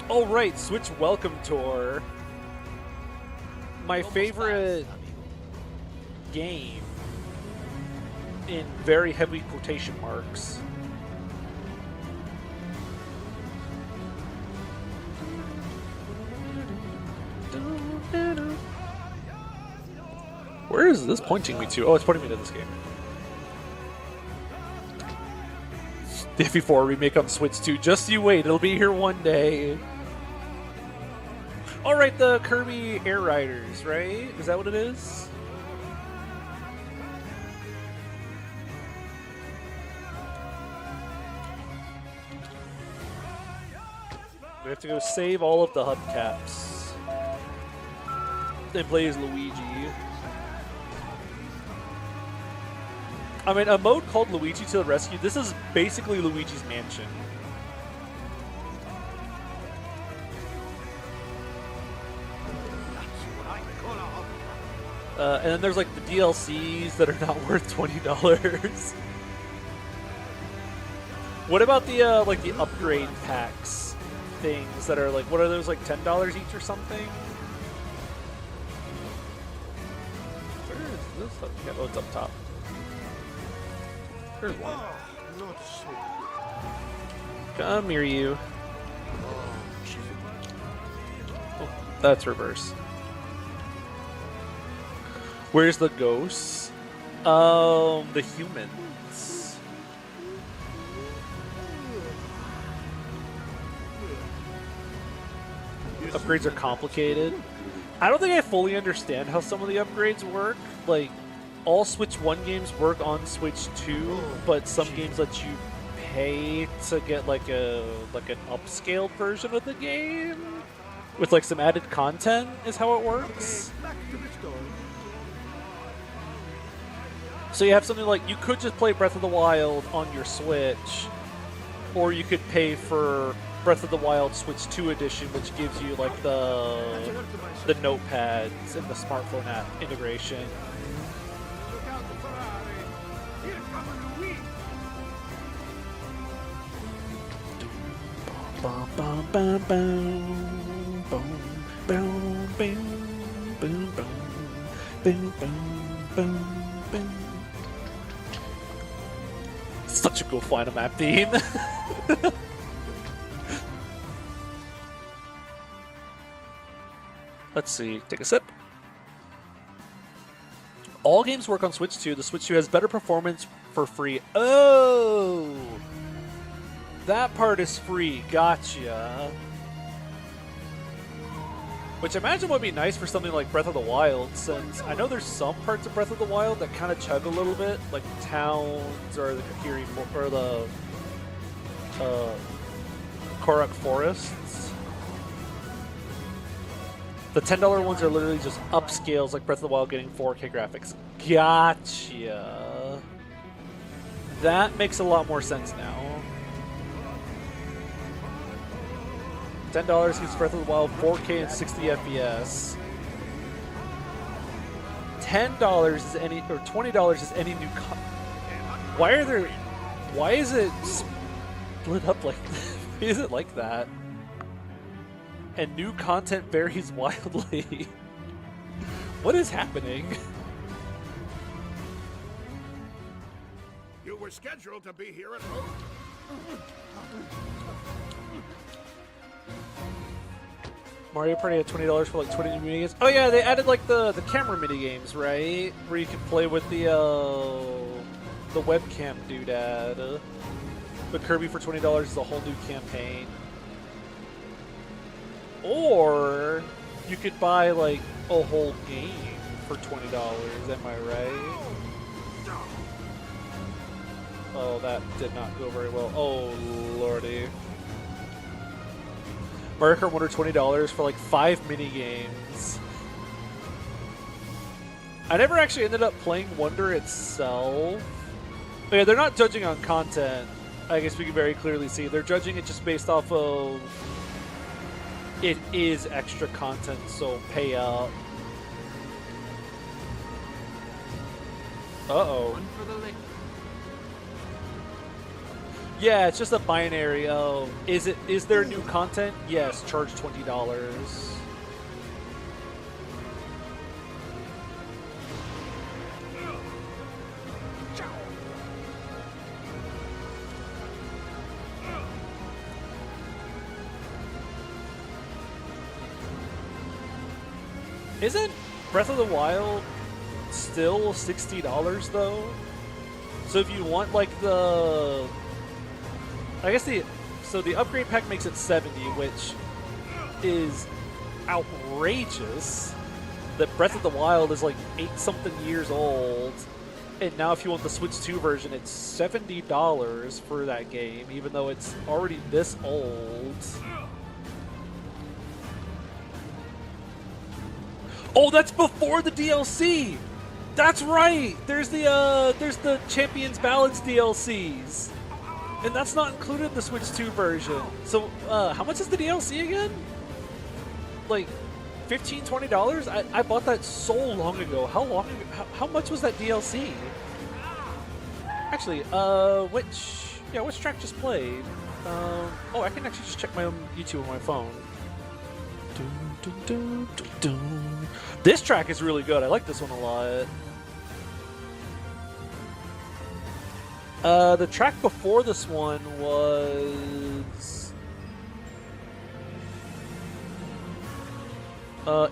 Oh, right, Switch Welcome Tour. My favorite game, in very heavy quotation marks. Where is this pointing me to? Oh, it's pointing me to this game. The FE4 remake on Switch 2. Just you wait, it'll be here one day. Alright, the Kirby Air Riders, right? Is that what it is? We have to go save all of the hubcaps. Then play as Luigi. I mean, a mode called Luigi to the Rescue, this is basically Luigi's Mansion. And then there's like the DLCs that are not worth $20. What about the like the upgrade packs things that are like, what are those, like $10 each or something? Where is this? Yeah, oh, it's up top. There's one. Come here, you. Oh, that's reverse. Where's the ghosts? The humans. Upgrades are complicated. I don't think I fully understand how some of the upgrades work. Like, all Switch 1 games work on Switch 2, but some games let you pay to get like an upscaled version of the game with like some added content is how it works. So you have something like, you could just play Breath of the Wild on your Switch, or you could pay for Breath of the Wild Switch 2 edition, which gives you like the notepads and the smartphone app integration. Bum, bum, bum, bum, bum, bum, bum, bum, bum, bum, bum, bum. Such a cool final map theme. Let's see. Take a sip. All games work on Switch 2. The Switch 2 has better performance for free. Oh! That part is free. Gotcha. Which I imagine would be nice for something like Breath of the Wild, since I know there's some parts of Breath of the Wild that kind of chug a little bit, like the towns or the Kakiri or the Korok forests. The $10 ones are literally just upscales, like Breath of the Wild getting 4K graphics. Gotcha. That makes a lot more sense now. $10 gives Breath of the Wild 4K and 60 FPS. $10 is any, or $20 is any new. Why is it split up like? Is it like that? And new content varies wildly. What is happening? You were scheduled to be here at home. Mario Party had $20 for like 20 new minigames. Oh yeah, they added like the camera minigames, right? Where you can play with the webcam doodad. But Kirby for $20 is a whole new campaign. Or you could buy like a whole game for $20. Am I right? Oh, that did not go very well. Oh lordy. Mario Kart Wonder $20 for like 5 mini games. I never actually ended up playing Wonder itself. But yeah, they're not judging on content. I guess we can very clearly see they're judging it just based off of it is extra content, so pay up. Uh-oh. Yeah, it's just a binary of is there new content? Yes, charge $20. Isn't Breath of the Wild still $60 though? So if you want like the the upgrade pack makes it $70, which is outrageous. That Breath of the Wild is like 8-something years old, and now if you want the Switch 2 version, it's $70 for that game, even though it's already this old. Oh, that's before the DLC! That's right. There's the Champions Ballads DLCs, and that's not included in the Switch 2 version. So how much is the DLC again? Like $15-$20? I bought that so long ago. How long ago? How much was that DLC? Actually, which track just played? Oh, I can actually just check my own YouTube on my phone. This track is really good. I like this one a lot. The track before this one was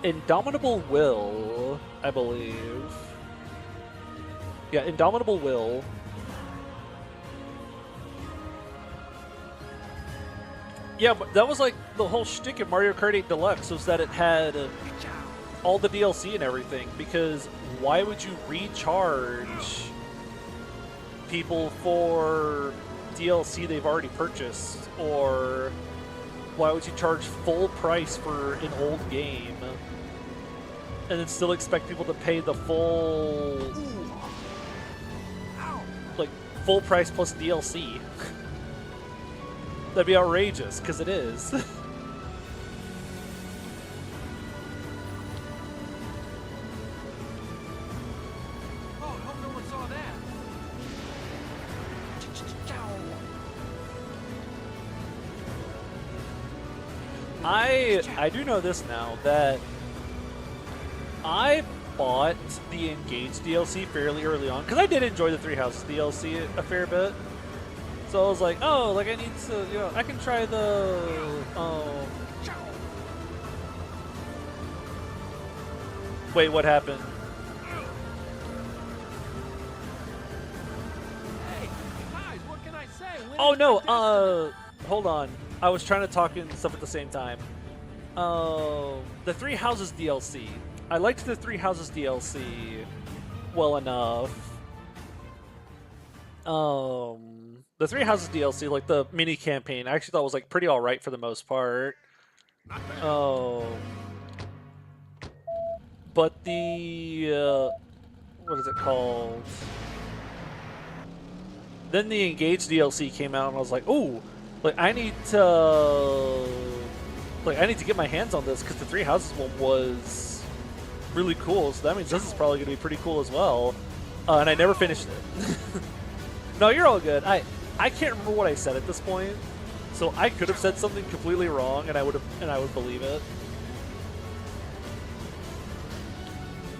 Indomitable Will, I believe. Yeah, Indomitable Will. Yeah, but that was like the whole shtick of Mario Kart 8 Deluxe was that it had all the DLC and everything, because why would you recharge people for DLC they've already purchased? Or why would you charge full price for an old game and then still expect people to pay the full, like, full price plus DLC? That'd be outrageous, because it is. Oh, I hope no one saw that. I do know this now, that I bought the Engage DLC fairly early on, because I did enjoy the Three Houses DLC a fair bit. So I was like, oh, like I need to, you know, I can try the, wait, what happened? Hey, guys, what can I say? Oh no, hold on. I was trying to talk and stuff at the same time. The Three Houses DLC. I liked the Three Houses DLC well enough. The Three Houses DLC, like the mini campaign, I actually thought was like pretty alright for the most part. But the what is it called? Then the Engage DLC came out, and I was like, "Ooh, like I need to get my hands on this, because the Three Houses one was really cool. So that means this is probably going to be pretty cool as well." And I never finished it. No, you're all good. I can't remember what I said at this point, so I could have said something completely wrong, and I would believe it.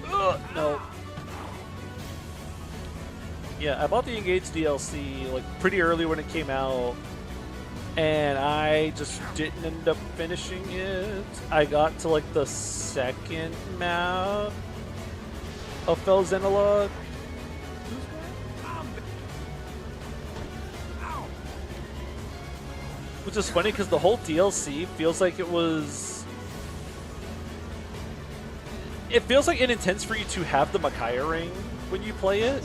Ugh, no. Yeah, I bought the Engage DLC like pretty early when it came out, and I just didn't end up finishing it. I got to like the second map of Fel Zenilog. Which is funny, because the whole DLC feels like it feels like it intends for you to have the Micaiah ring when you play it.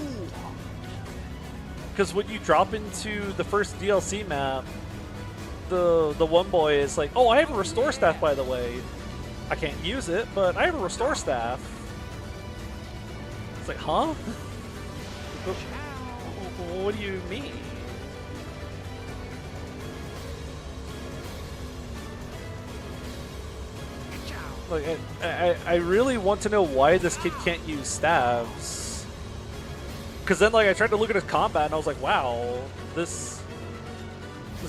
Because when you drop into the first DLC map, the one boy is like, "Oh, I have a restore staff, by the way. I can't use it, but I have a restore staff." It's like, huh? What do you mean? Like, I really want to know why this kid can't use staves. Because then, like, I tried to look at his combat, and I was like, wow, this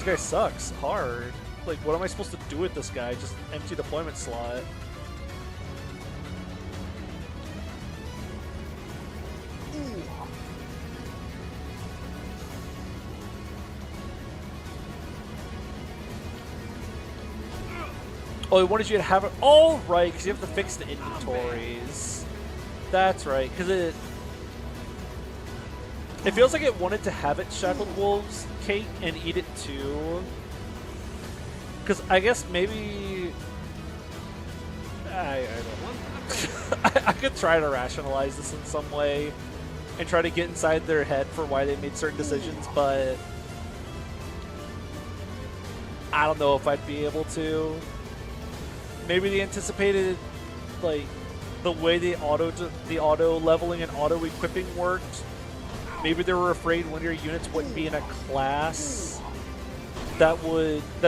guy sucks hard. Like, what am I supposed to do with this guy? Just empty deployment slot. Oh, it wanted you to have it. Oh, right, because you have to fix the inventories. That's right, because it feels like it wanted to have its Shackled Wolves cake and eat it too. Because I guess maybe I don't know. I could try to rationalize this in some way and try to get inside their head for why they made certain decisions, but I don't know if I'd be able to. Maybe they anticipated, like, the way the auto leveling and auto equipping worked, maybe they were afraid one of your units wouldn't be in a class that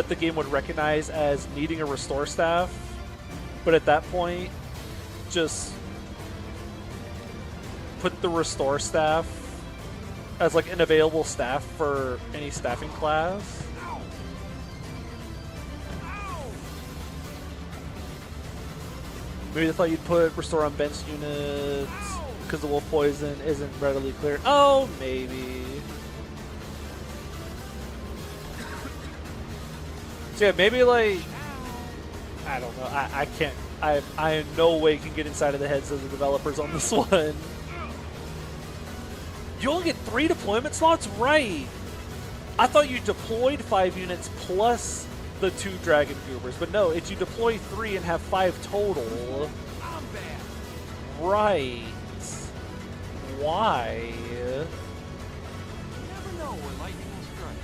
the game would recognize as needing a restore staff. But at that point, just put the restore staff as like an available staff for any staffing class. Maybe they thought you'd put restore on bench units because the wolf poison isn't readily clear. Oh, maybe. So yeah, maybe like, I don't know. I can't. I in no way can get inside of the heads of the developers on this one. You only get 3 deployment slots? Right. I thought you deployed 5 units plus the 2 Dragon Goobers, but no, it's you deploy 3 and have 5 total. I'm bad. Right. Why? You never know when lightning will strike.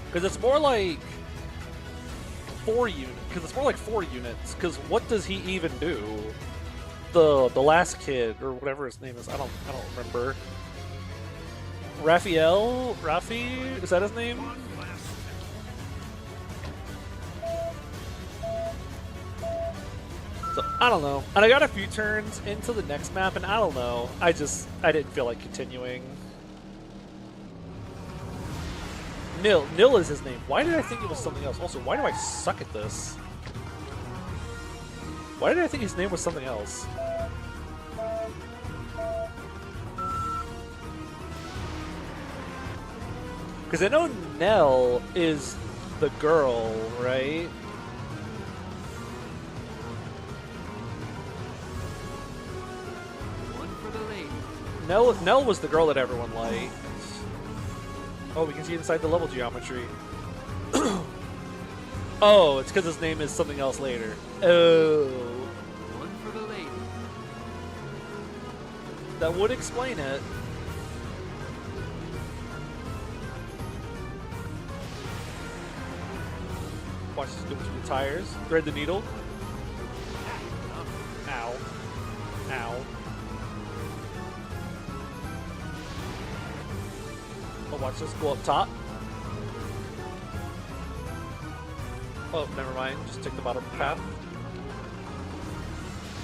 Because it's more like 4 units. Because it's more like 4 units. Because what does he even do? The last kid or whatever his name is, I don't remember. Rafi? Is that his name? So I don't know. And I got a few turns into the next map, and I don't know. I didn't feel like continuing. Nil is his name. Why did I think it was something else? Also, why do I suck at this? Why did I think his name was something else? Because I know Nell is the girl, right? One for the lady. Nell was the girl that everyone liked. Oh, we can see inside the level geometry. Oh, it's because his name is something else later. Oh. One for the lady. That would explain it. Watch this go through the tires. Thread the needle. Ow. Ow. Oh, watch this go up top. Oh, never mind. Just take the bottom of the path.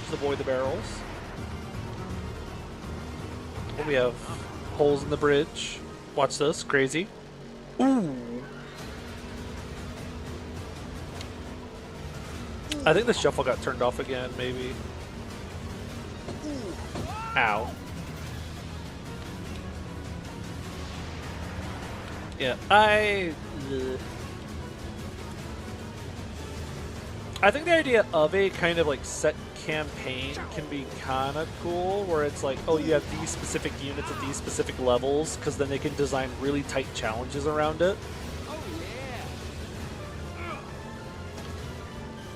Just avoid the barrels. Oh, we have holes in the bridge. Watch this. Crazy. Ooh. I think the shuffle got turned off again, maybe. Ow. Yeah, I think the idea of a kind of like set campaign can be kind of cool, where it's like, oh, you have these specific units at these specific levels, because then they can design really tight challenges around it. Oh yeah.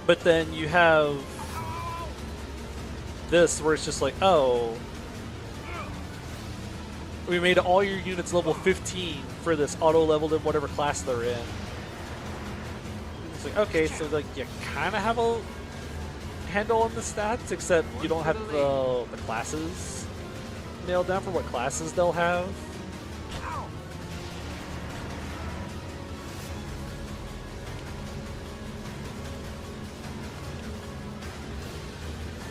But then you have this where it's just like, oh, we made all your units level 15 for this auto leveled in whatever class they're in. It's like, okay, so like you kind of have a handle on the stats, except you don't have the classes nailed down for what classes they'll have.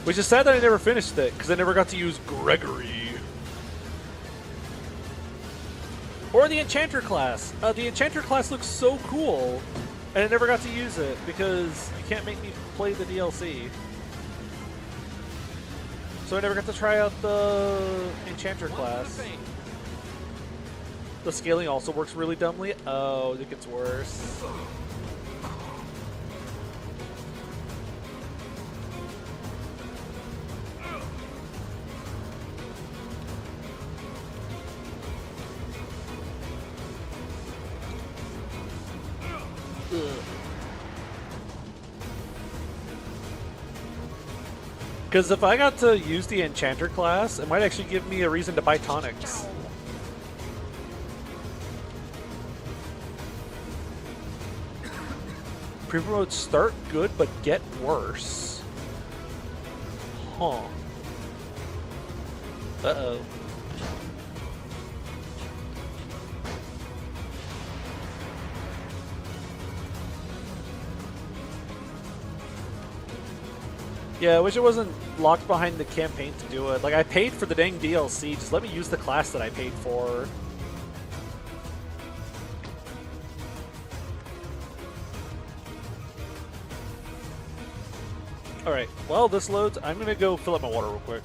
Which is sad that I never finished it, because I never got to use Gregory. Or the Enchanter class. The Enchanter class looks so cool, and I never got to use it, because you can't make me play the DLC. So I never got to try out the Enchanter class. The scaling also works really dumbly. Oh, it gets worse. Because if I got to use the Enchanter class, it might actually give me a reason to buy tonics. Pre-promotes start good but get worse. Huh. Uh-oh. Yeah, I wish it wasn't locked behind the campaign to do it. Like, I paid for the dang DLC. Just let me use the class that I paid for. Alright, while this loads, I'm gonna go fill up my water real quick.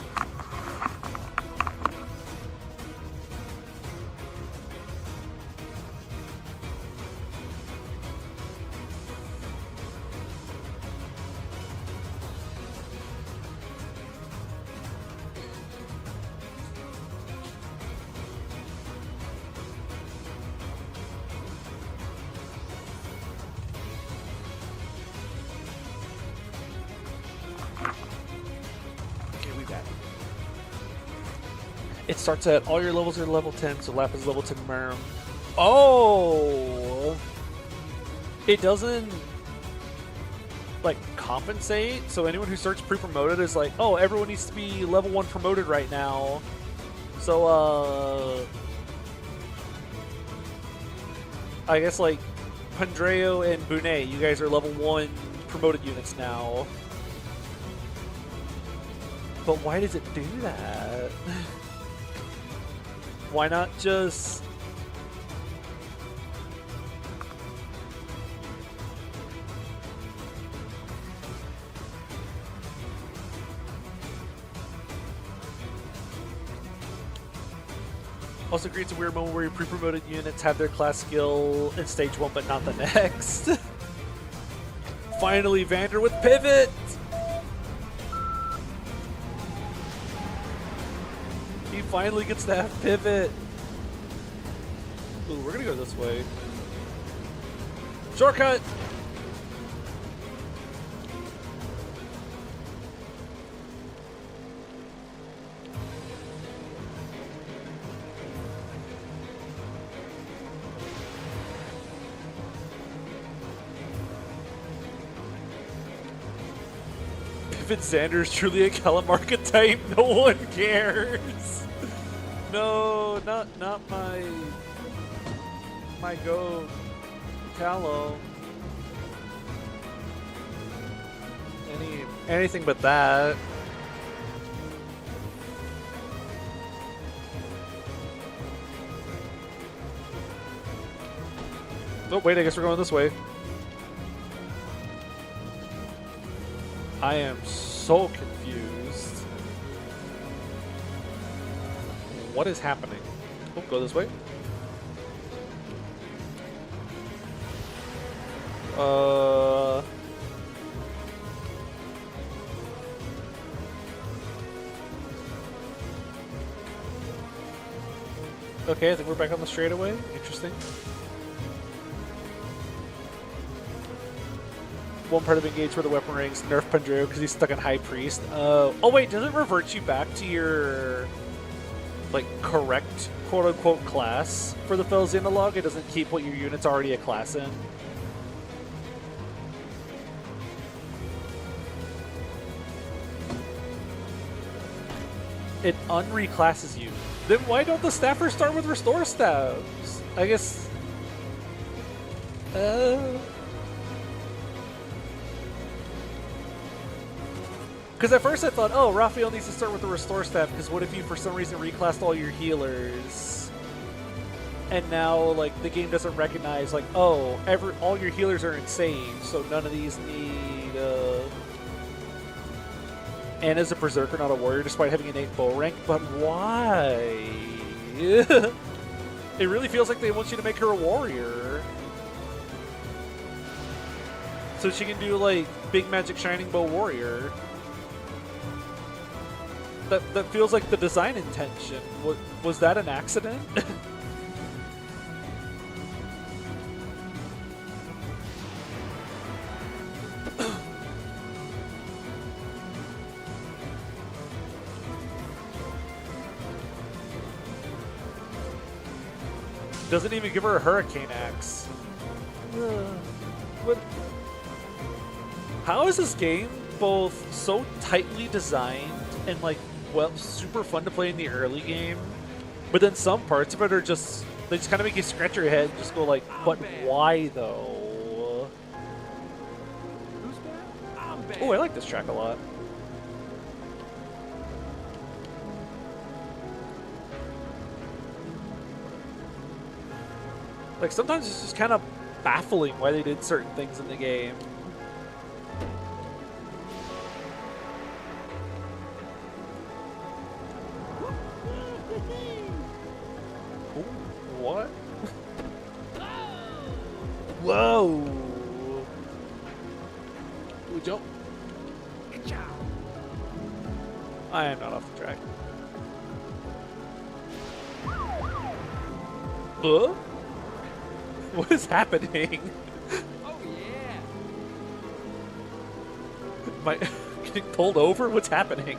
It starts at all your levels are level 10, so Lap is level 10 Merm. Oh! It doesn't, like, compensate, so anyone who starts pre-promoted is like, oh, everyone needs to be level 1 promoted right now. So, I guess, like, Pandreo and Bune, you guys are level 1 promoted units now. But why does it do that? Why not just... Also creates a weird moment where your pre-promoted units have their class skill in stage 1 but not the next. Finally, Vander with pivot! He finally gets to have pivot. Ooh, we're gonna go this way. Shortcut! Pivot Xander is truly a Calamarca type. No one cares. No, not my go Calo. Anything but that. Oh wait, I guess we're going this way. I am so confused. What is happening? Oh, go this way. Okay, I think we're back on the straightaway. Interesting. One part of Engage where the weapon ranks nerf Pandreo because he's stuck in High Priest. Oh wait, does it revert you back to your like correct quote unquote class for the Fells analog? It doesn't keep what your unit's already a class in. It unreclasses you. Then why don't the staffers start with restore staffs? I guess. Because at first I thought, oh, Raphael needs to start with the restore staff, because what if you for some reason reclassed all your healers? And now, like, the game doesn't recognize, like, oh, all your healers are in save, so none of these need, Anna's a berserker, not a warrior, despite having an 8 bow rank, but why? It really feels like they want you to make her a warrior. So she can do, like, big magic shining bow warrior. That feels like the design intention. Was that an accident? Doesn't even give her a hurricane axe. What? How is this game both so tightly designed and like, well, super fun to play in the early game. But then some parts of it are just, they just kind of make you scratch your head and just go like, but why though? Who's bad? I'm bad. Oh, I like this track a lot. Like, sometimes it's just kind of baffling why they did certain things in the game. Ooh, what? Whoa! Ooh, jump. I am not off the track. Huh? What is happening? Oh yeah. Am I getting pulled over? What's happening?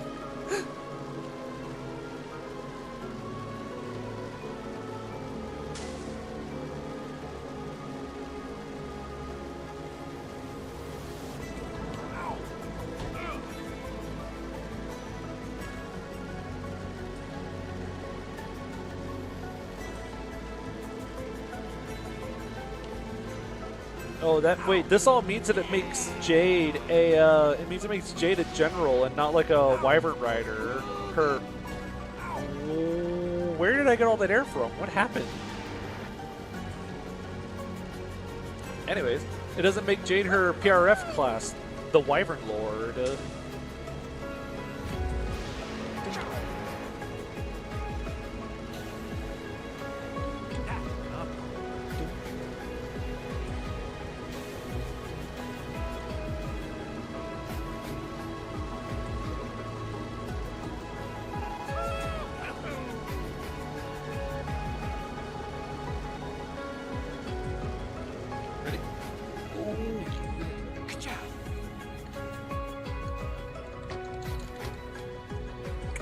Oh, that, wait, this all means that it makes Jade a, it means it makes Jade a general and not like a wyvern rider. Her, where did I get all that air from? What happened? Anyways, it doesn't make Jade her PRF class, the Wyvern Lord.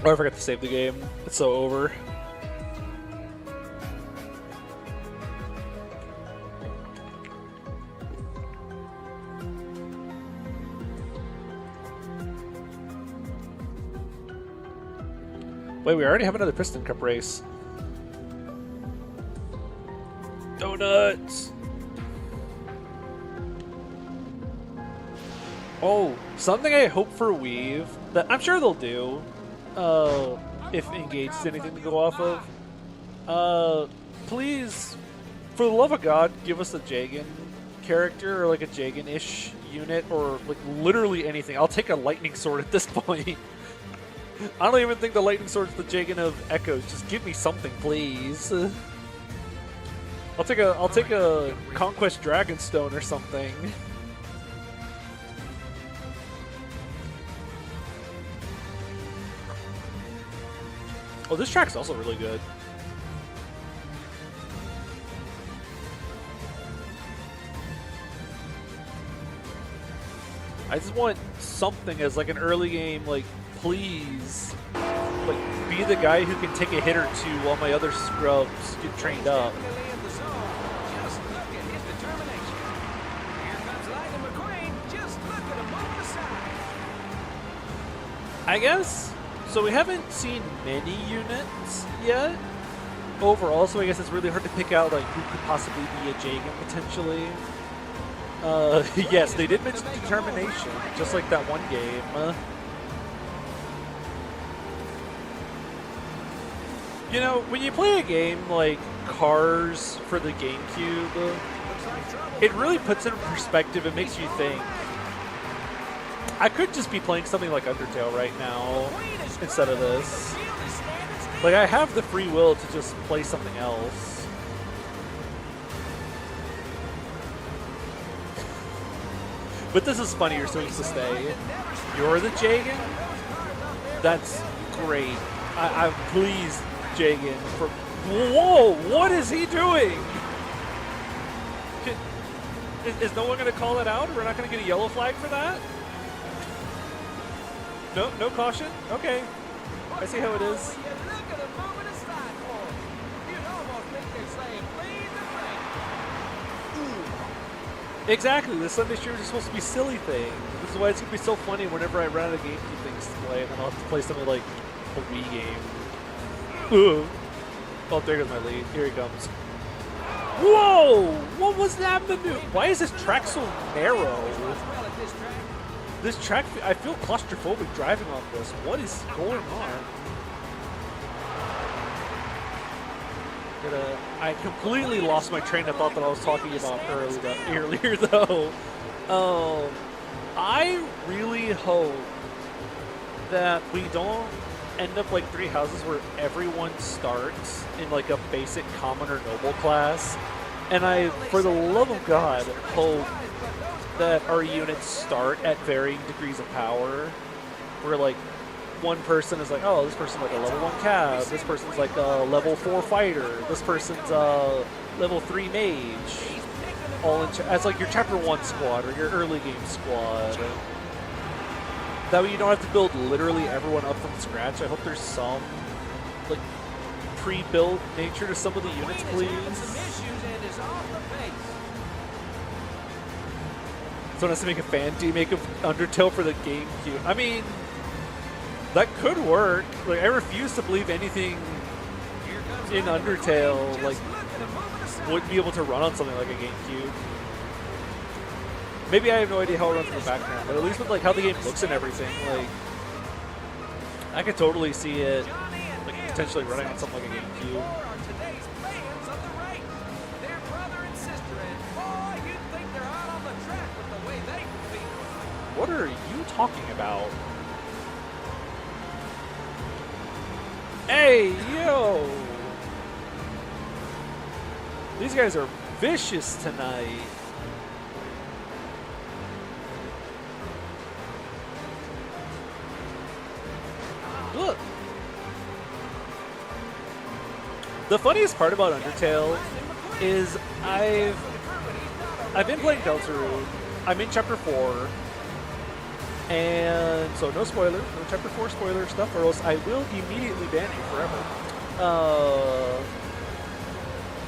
Oh, I forgot to save the game. It's so over. Wait, we already have another Piston Cup race. Donuts! Oh, something I hope for Weave that I'm sure they'll do. If engaged is anything to go off of. Please, for the love of God, give us a Jagan character or like a Jagan-ish unit or like literally anything. I'll take a lightning sword at this point. I don't even think the lightning sword's the Jagan of Echoes. Just give me something, please. I'll take a Conquest Dragonstone or something. Oh, this track's also really good. I just want something as like an early game, like, please, like, be the guy who can take a hit or two while my other scrubs get trained up. Definitely in the zone. Just look at his determination. Here comes Lightning McQueen. Just look at him move aside. I guess. So we haven't seen many units yet overall, so I guess it's really hard to pick out like who could possibly be a Jagan potentially. Yes, they did mention determination, just like that one game. You know, when you play a game like Cars for the GameCube, it really puts it in perspective. It makes you think. I could just be playing something like Undertale right now instead of this. Like, I have the free will to just play something else. But this is funny, you're supposed to stay. You're the Jagan? That's great. I'm pleased, Jagan. For whoa, what is he doing? Is no one going to call it out? We're not going to get a yellow flag for that? No caution? Okay. I see how it is. Exactly. The Sunday streamers are supposed to be silly things. is why it's gonna be so funny whenever I run out of GameCube things to play, and then I'll have to play something like a Wii game. Ooh. Oh, there goes my lead. Here he comes. Whoa! What was that maneuver? Why is this track so narrow? Well at this track. This track, I feel claustrophobic driving on this. What is going on? I completely lost my train of thought that I was talking about earlier though. I really hope that we don't end up like Three Houses where everyone starts in like a basic common or noble class. And I, for the love of God, hope that our units start at varying degrees of power. Where like one person is like, oh, this person's like a level 1 cav, this person's like a level 4 fighter, this person's a level 3 mage. All in as like your chapter 1 squad or your early game squad. That way you don't have to build literally everyone up from scratch. I hope there's some like pre-built nature to some of the units, please. Someone has to make a fan remake of Undertale for the GameCube. I mean, that could work. Like, I refuse to believe anything in Undertale like wouldn't be able to run on something like a GameCube. Maybe I have no idea how it runs in the background, but at least with like how the game looks and everything, like I could totally see it like potentially running on something like a GameCube. What are you talking about? Hey, yo! These guys are vicious tonight. Look. The funniest part about Undertale is I've been playing Deltarune. I'm in chapter 4. And so no spoilers, no chapter 4 spoiler stuff, or else I will immediately ban you forever.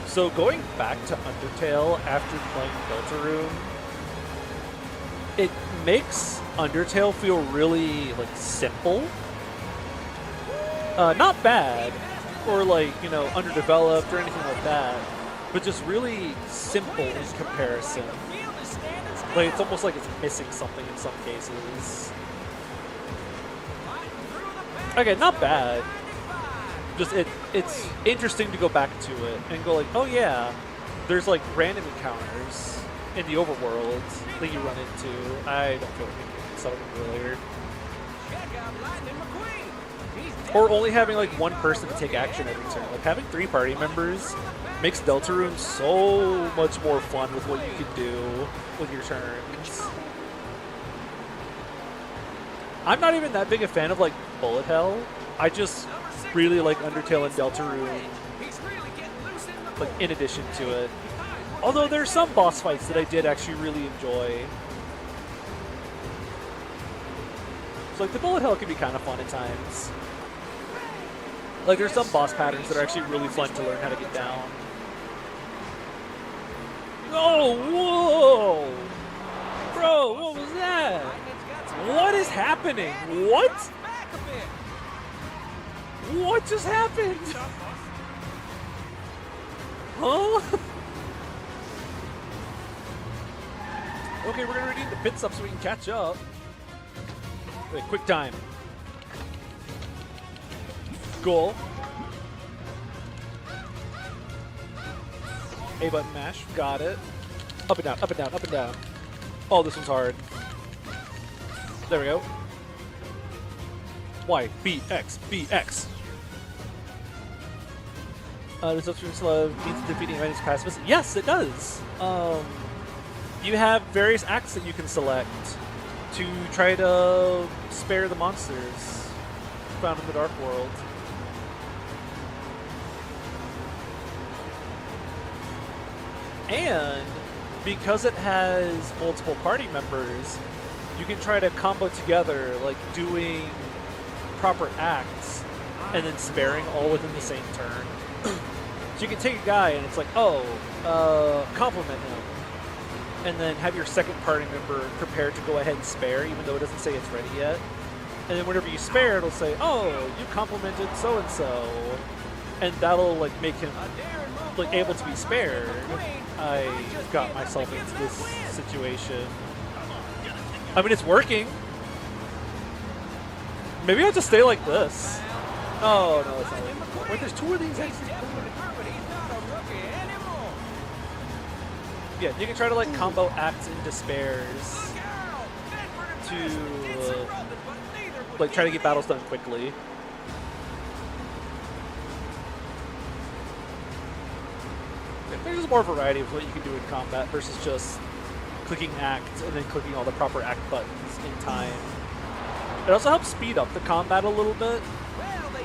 So going back to Undertale after playing Deltarune, it makes Undertale feel really like simple. Not bad, or like, you know, underdeveloped or anything like that, but just really simple in comparison. Like, it's almost like it's missing something in some cases. Okay, not bad. Just it's interesting to go back to it and go like, oh yeah, there's like random encounters in the overworld that you run into. I don't feel like some of them earlier. Or only having like one person to take action every turn. Like having 3 party members makes Deltarune so much more fun with what you can do with your turns. I'm not even that big a fan of like bullet hell. I just really like Undertale and Deltarune, like in addition to it. Although there's some boss fights that I did actually really enjoy. So like the bullet hell can be kind of fun at times. Like there's some boss patterns that are actually really fun to learn how to get down. Oh, whoa! Bro, what was that? What is happening? What? What just happened? Huh? Okay, we're gonna redeem the pit stop so we can catch up. Wait, quick time. Goal. A button mash. Got it. Up and down, up and down, up and down. Oh, this one's hard. There we go. Y, B, X, B, X. Does Upstream Slave means defeating enemies pacifists? Yes, it does. You have various acts that you can select to try to spare the monsters found in the Dark World. And because it has multiple party members, you can try to combo together, like doing proper acts and then sparing all within the same turn. So you can take a guy and it's like, oh, compliment him. and then have your second party member prepared to go ahead and spare, even though it doesn't say it's ready yet. And then whenever you spare, it'll say, "Oh, you complimented so and so," and that'll like make him like able to be spared. I got myself into this situation. I mean, it's working. Maybe I'll just stay like this. Oh no, it's not working. Wait, there's 2 of these exits. Yeah, you can try to like combo acts into spares to like try to get battles done quickly. There's just more variety of what you can do in combat versus just clicking acts and then clicking all the proper act buttons in time. It also helps speed up the combat a little bit,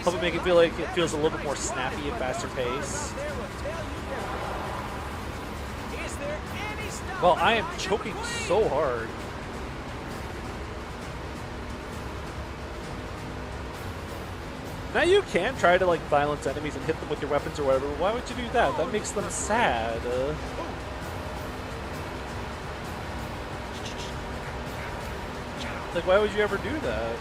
help it make it feel like it feels a little bit more snappy and faster paced. Well, I am choking so hard. Now you can try to like silence enemies and hit them with your weapons or whatever, but why would you do that? That makes them sad. Like, why would you ever do that?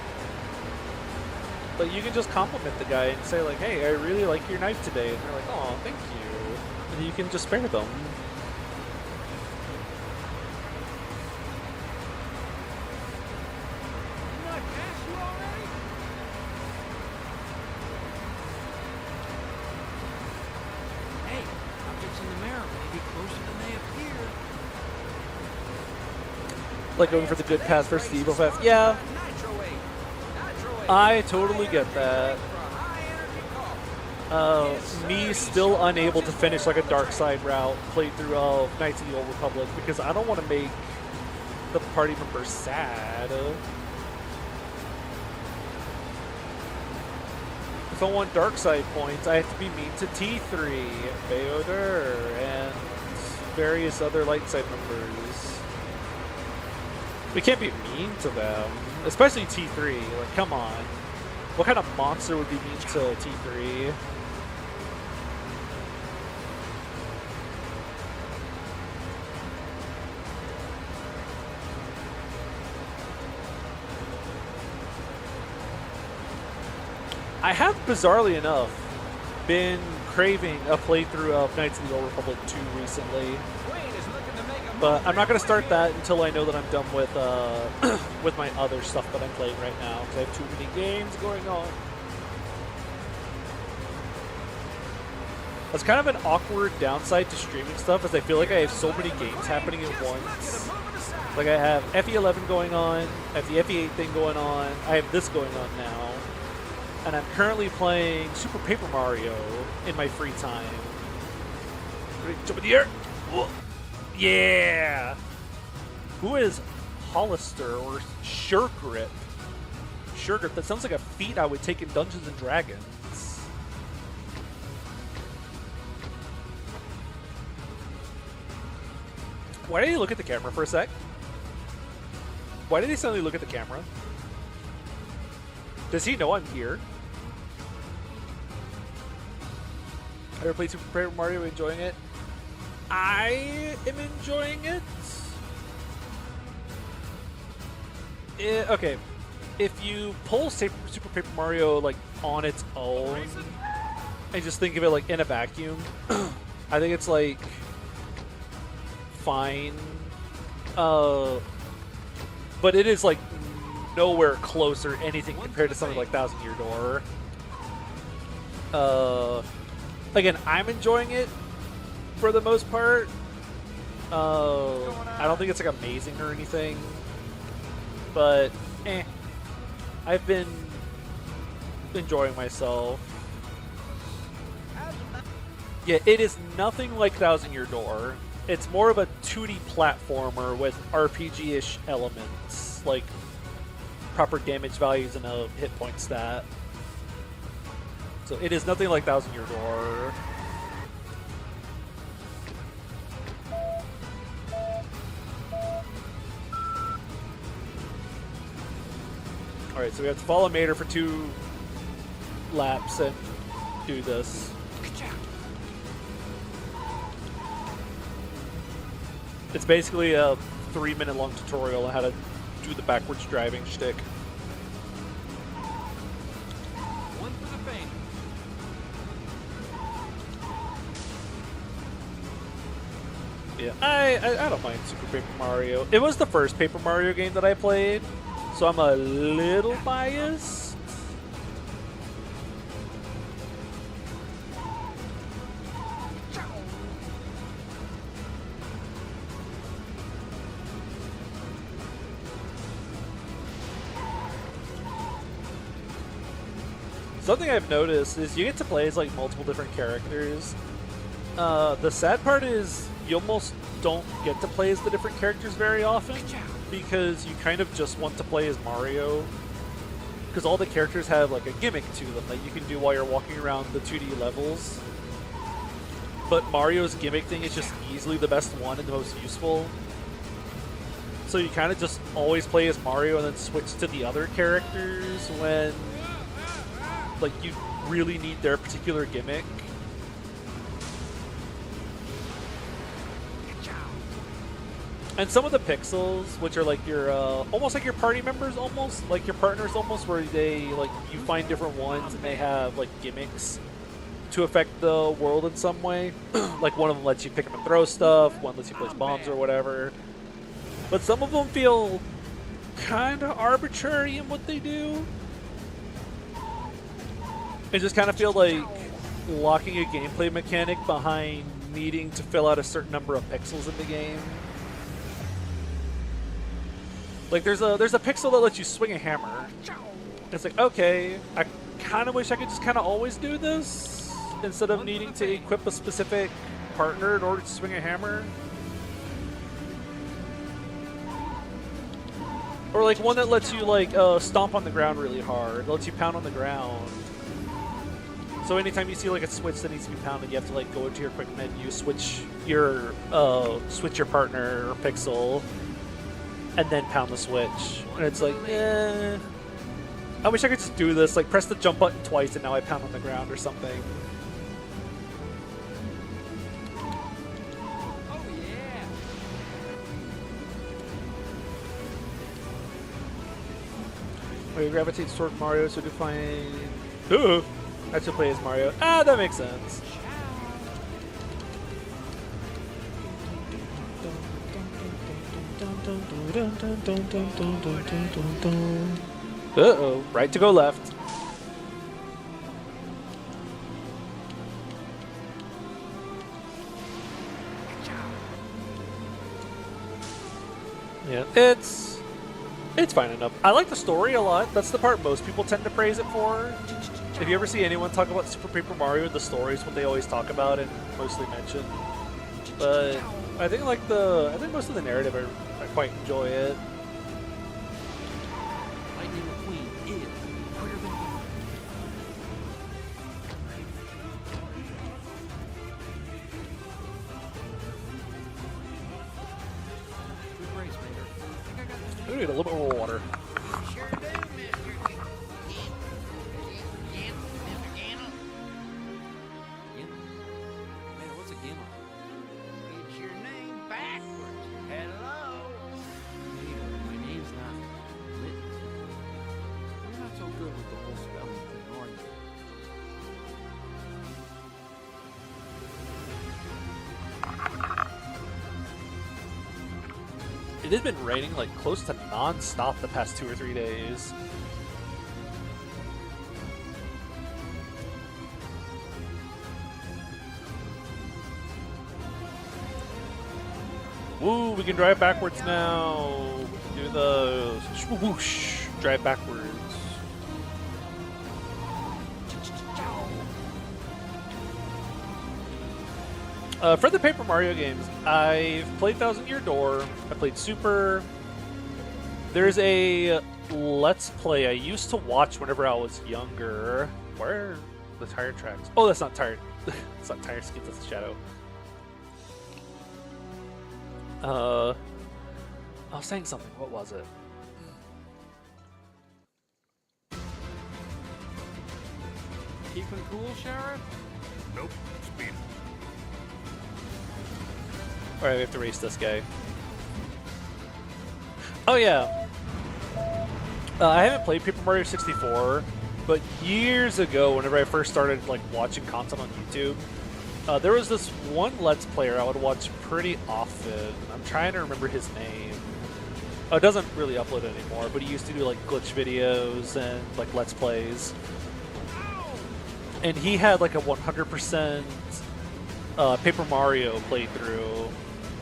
Like, you can just compliment the guy and say like, "Hey, I really like your knife today," and they're like, "Oh, thank you," and you can just spare them. Like going for the good path versus the evil path. Yeah, I totally get that. Me still unable to finish like a dark side route playthrough of Knights of the Old Republic because I don't want to make the party members sad. If I want dark side points, I have to be mean to T3, Beodur, and various other light side members. We can't be mean to them, especially T3. Like, come on. What kind of monster would be mean to T3? I have, bizarrely enough, been craving a playthrough of Knights of the Old Republic 2 recently. But I'm not going to start that until I know that I'm done with with my other stuff that I'm playing right now, because I have too many games going on. That's kind of an awkward downside to streaming stuff, as I feel like I have so many games happening at once. Like, I have FE11 going on, I have the FE8 thing going on, I have this going on now, and I'm currently playing Super Paper Mario in my free time. Ready to jump in the air? Whoa. Yeah! Who is Hollister or Suregrip? Suregrip, that sounds like a feat I would take in Dungeons and Dragons. Why did he look at the camera for a sec? Why did he suddenly look at the camera? Does he know I'm here? Ever played Super Paper Mario, enjoying it? I am enjoying it. Okay, if you pull Super Paper Mario like on its own and just think of it like in a vacuum, I think it's like fine. But it is like nowhere close or anything compared to something like Thousand Year Door. Again, I'm enjoying it for the most part. I don't think it's like amazing or anything, but I've been enjoying myself. Yeah, it is nothing like Thousand Year Door. It's more of a 2D platformer with RPG-ish elements, like proper damage values and a hit point stat. So it is nothing like Thousand Year Door. Alright, so we have to follow Mater for 2 laps and do this. It's basically a 3-minute long tutorial on how to do the backwards driving shtick. One for the fame. Yeah, I don't mind Super Paper Mario. It was the first Paper Mario game that I played, so I'm a little biased. Something I've noticed is you get to play as like multiple different characters. The sad part is you almost don't get to play as the different characters very often because you kind of just want to play as Mario. Because all the characters have like a gimmick to them that you can do while you're walking around the 2D levels. But Mario's gimmick thing is just easily the best one and the most useful. So you kind of just always play as Mario and then switch to the other characters when like you really need their particular gimmick. And some of the pixels, which are like your almost like your party members, almost like your partners, almost where they like you find different ones and they have like gimmicks to affect the world in some way. Like one of them lets you pick up and throw stuff, one lets you place bombs or whatever. But some of them feel kind of arbitrary in what they do. It just kind of feel like locking a gameplay mechanic behind needing to fill out a certain number of pixels in the game. Like there's a pixel that lets you swing a hammer. It's like, okay, I kind of wish I could just kind of always do this instead of needing to equip a specific partner in order to swing a hammer. Or like one that lets you like stomp on the ground really hard, lets you pound on the ground. So anytime you see like a switch that needs to be pounded, you have to like go into your quick menu, switch your partner or pixel, and then pound the switch. And it's like, I wish I could just do this, like press the jump button twice and now I pound on the ground or something. Oh yeah. Where you gravitate toward Mario so to find... Ooh! I should play as Mario. Ah, that makes sense. Uh-oh. Right to go left. Yeah, it's fine enough. I like the story a lot. That's the part most people tend to praise it for. If you ever see anyone talk about Super Paper Mario, the story is what they always talk about and mostly mention. But I think most of the narrative, I quite enjoy it. Lightning McQueen is quicker than you. Good race, Raider. I think I got this. We need a little bit more water. Sure do, Mr. Gamma. Man, what's a gamma? It's your name backwards. Hello. Raider, my name's not written. You're not so good with the whole spelling thing, are you? It has been raining like close to non-stop the past 2 or 3 days. Woo, we can drive backwards now. We can do the whoosh, drive backwards. For the Paper Mario games, I've played Thousand Year Door, I played Super. There's a Let's Play I used to watch whenever I was younger. Where are the tire tracks? Oh, that's not tire. It's not tire skins, that's a shadow. I was saying something. What was it? Keeping cool, Sheriff? Nope. Speed. Alright, we have to race this guy. Oh yeah. I haven't played Paper Mario 64, but years ago, whenever I first started like watching content on YouTube, there was this one Let's Player I would watch pretty often. I'm trying to remember his name. It doesn't really upload anymore, but he used to do like glitch videos and like Let's Plays. And he had like a 100% Paper Mario playthrough.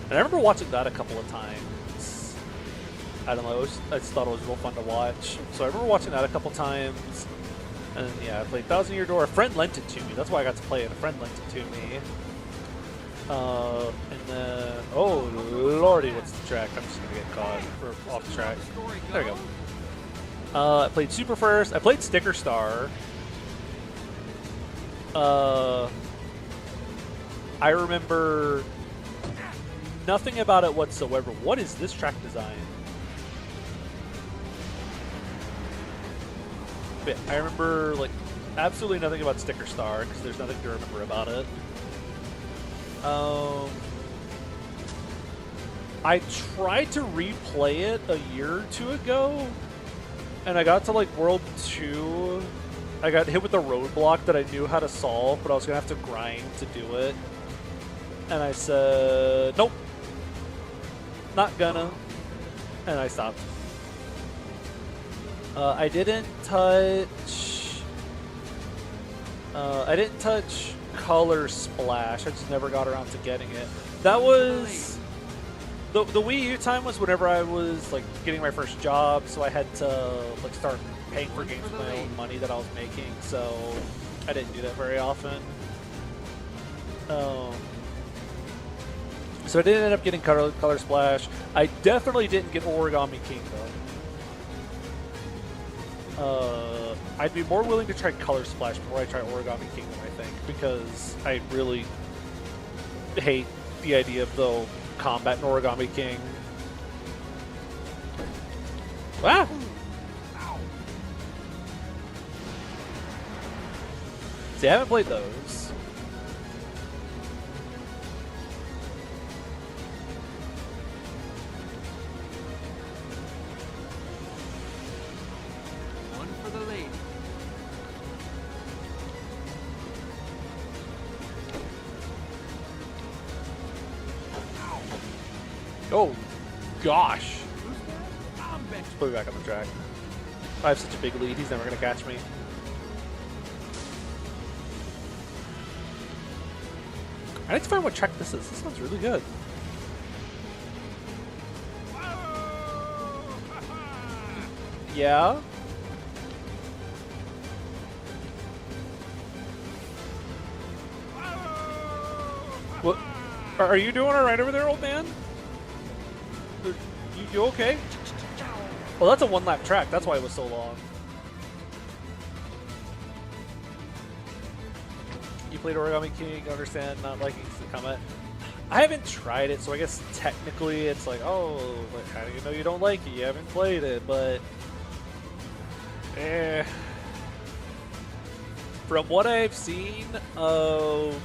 And I remember watching that a couple of times. I don't know, I just thought it was real fun to watch. So I remember watching that a couple times. And yeah, I played Thousand Year Door. A friend lent it to me. That's why I got to play it. A friend lent it to me. And then, oh lordy, what's the track? I'm just gonna get caught or off the track. There we go. I played Super First. I played Sticker Star. I remember nothing about it whatsoever. What is this track design? But I remember like absolutely nothing about Sticker Star because there's nothing to remember about it. I tried to replay it a year or two ago, and I got to like World 2. I got hit with a roadblock that I knew how to solve, but I was gonna have to grind to do it. And I said, nope, not gonna, and I stopped. I didn't touch Color Splash. I just never got around to getting it. That was the Wii U time was whenever I was like getting my first job, so I had to like start paying for games with my own money that I was making. So I didn't do that very often. So I didn't end up getting Color Splash. I definitely didn't get Origami King though. I'd be more willing to try Color Splash before I try Origami Kingdom, I think, because I really hate the idea of the combat in Origami King. Ah! See, I haven't played those. One for the lady. Oh, gosh. I'm back. Let's put me back on the track. I have such a big lead, he's never going to catch me. I need to find what track this is. This sounds really good. Yeah? What? Are you doing alright over there, old man? You okay? Well, that's a one-lap track. That's why it was so long. You played Origami King, understand not liking the comment. I haven't tried it, so I guess technically it's like, oh, like, how do you know you don't like it? You haven't played it, but... From what I've seen of,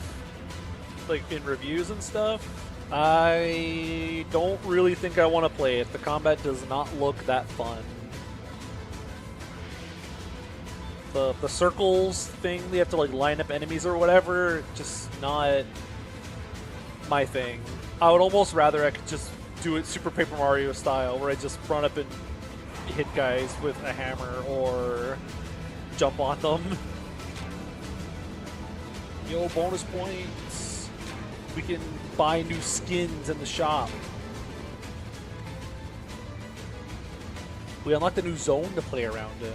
like, in reviews and stuff, I don't really think I want to play it. The combat does not look that fun. The circles thing, you have to like line up enemies or whatever, just not my thing. I would almost rather I could just do it Super Paper Mario style, where I just run up and hit guys with a hammer or jump on them. Yo, bonus points. We can buy new skins in the shop. We unlocked a new zone to play around in.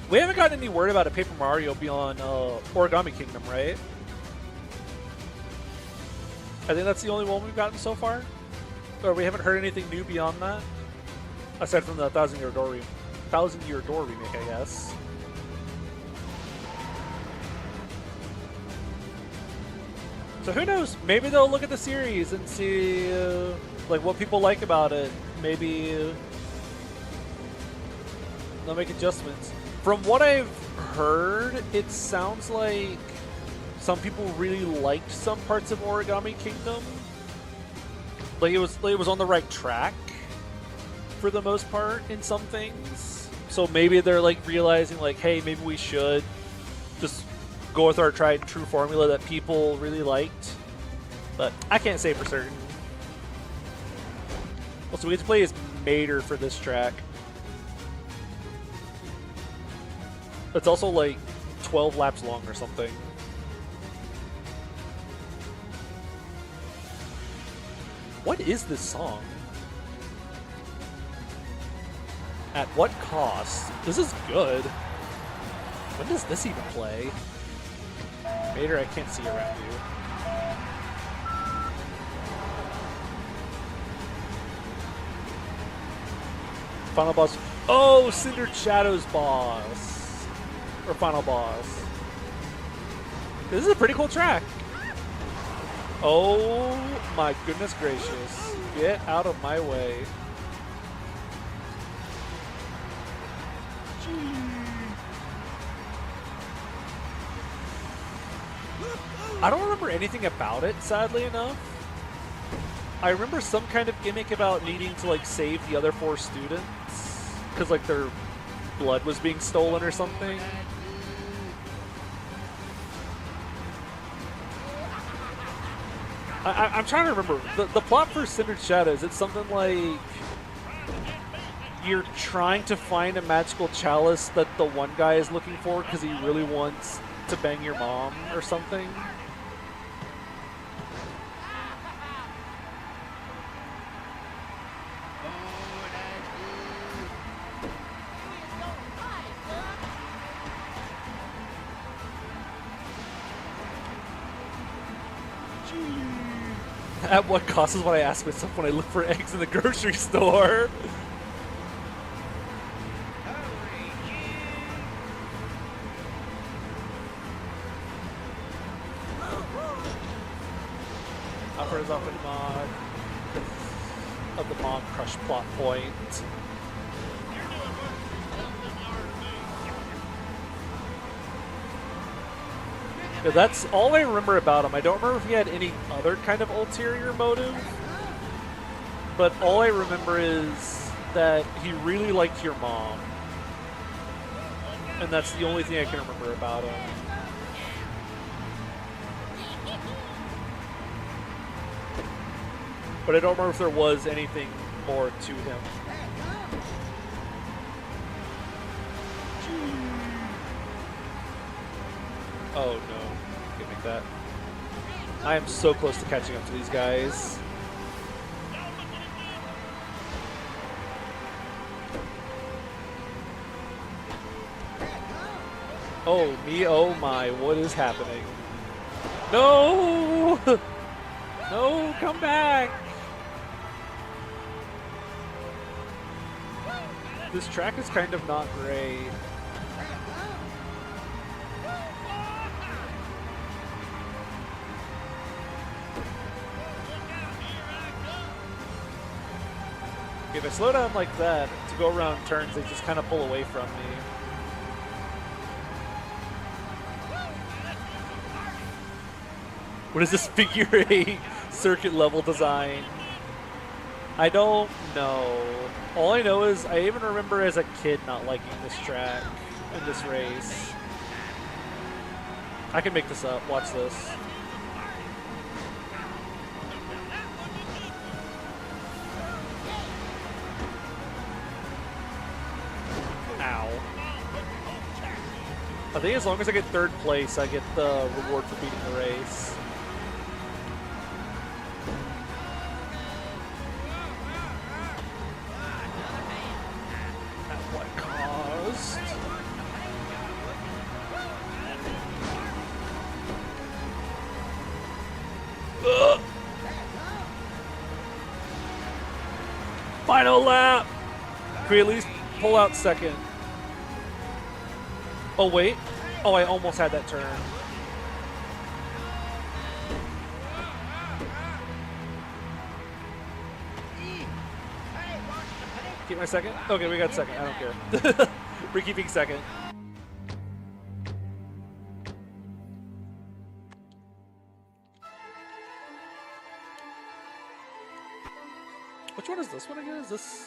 We haven't gotten any word about a Paper Mario beyond Origami Kingdom, right? I think that's the only one we've gotten so far. Or we haven't heard anything new beyond that, aside from the Thousand Year Door remake, I guess. So who knows? Maybe they'll look at the series and see like what people like about it. Maybe they'll make adjustments. From what I've heard, it sounds like some people really liked some parts of Origami Kingdom. Like it was on the right track for the most part in some things. So maybe they're like realizing like, hey, maybe we should just go with our tried and true formula that people really liked. But I can't say for certain. Also, we get to play as Mater for this track. It's also like 12 laps long or something. What is this song? At what cost? This is good. When does this even play? Mater, I can't see around you. Final boss. Oh, Cindered Shadows boss. Or final boss. This is a pretty cool track. Oh my goodness gracious. Get out of my way. I don't remember anything about it, sadly enough. I remember some kind of gimmick about needing to like save the other 4 students because like their blood was being stolen or something. I'm trying to remember. The plot for Cindered Shadows, it's something like you're trying to find a magical chalice that the one guy is looking for because he really wants to bang your mom or something. At what cost is what I ask myself when I look for eggs in the grocery store. Offers up in mod of the Mom Crush plot point. Yeah, that's all I remember about him. I don't remember if he had any other kind of ulterior motive, but all I remember is that he really liked your mom. And that's the only thing I can remember about him. But I don't remember if there was anything more to him. Oh no, can't make that. I am so close to catching up to these guys. Oh me, oh my, what is happening? No! No, come back! This track is kind of not great. If I slow down like that to go around turns, they just kind of pull away from me. What is this figure 8 circuit level design? I don't know. All I know is I even remember as a kid not liking this track in this race. I can make this up. Watch this. Ow. I think as long as I get 3rd place, I get the reward for beating the race. At what cost? Ugh. Final lap! Can we at least pull out 2nd? Oh, wait. Oh, I almost had that turn. Keep my 2nd? Okay, we got 2nd. I don't care. We're keeping 2nd. one is this one again? Is this...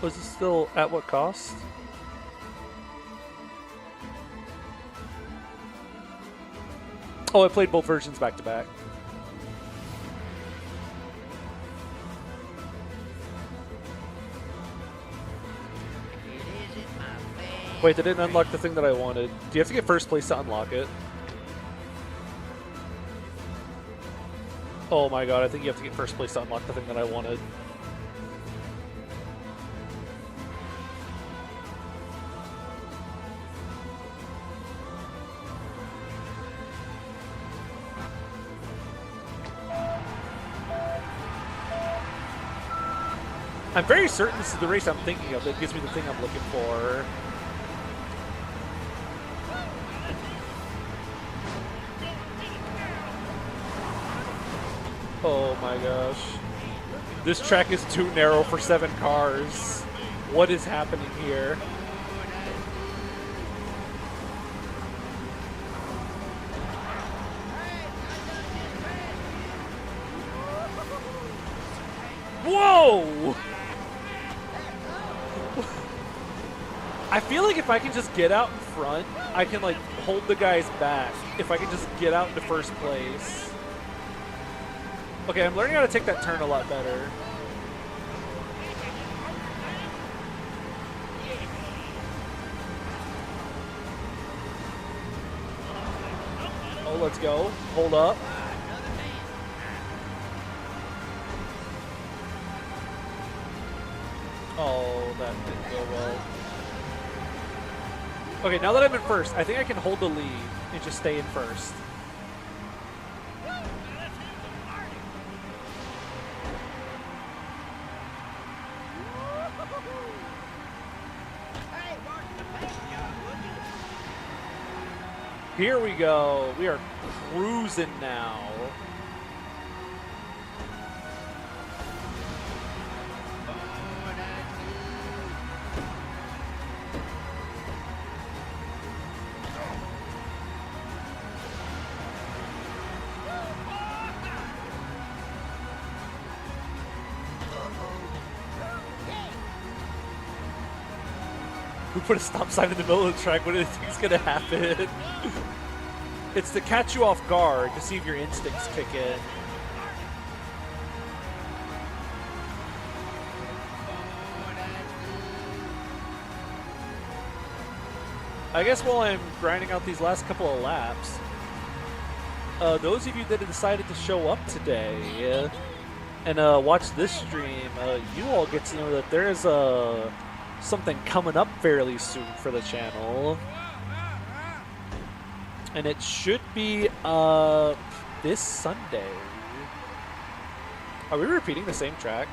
Was it still At What Cost? Oh, I played both versions back to back. Wait, they didn't unlock the thing that I wanted. Do you have to get first place to unlock it? Oh my god, I think you have to get first place to unlock the thing that I wanted. I'm very certain this is the race I'm thinking of that gives me the thing I'm looking for. Oh my gosh. This track is too narrow for 7 cars. What is happening here? Whoa! I feel like if I can just get out in front, I can like hold the guys back. If I can just get out into first place. Okay, I'm learning how to take that turn a lot better. Oh, let's go. Hold up. Oh, that didn't go well. Okay, now that I'm in first, I think I can hold the lead and just stay in first. Here we go. We are cruising now. Who put a stop sign in the middle of the track? What do you think is going to happen? It's to catch you off guard, to see if your instincts kick in. I guess while I'm grinding out these last couple of laps, those of you that have decided to show up today and watch this stream, you all get to know that there is something coming up fairly soon for the channel. And it should be this Sunday. Are we repeating the same track?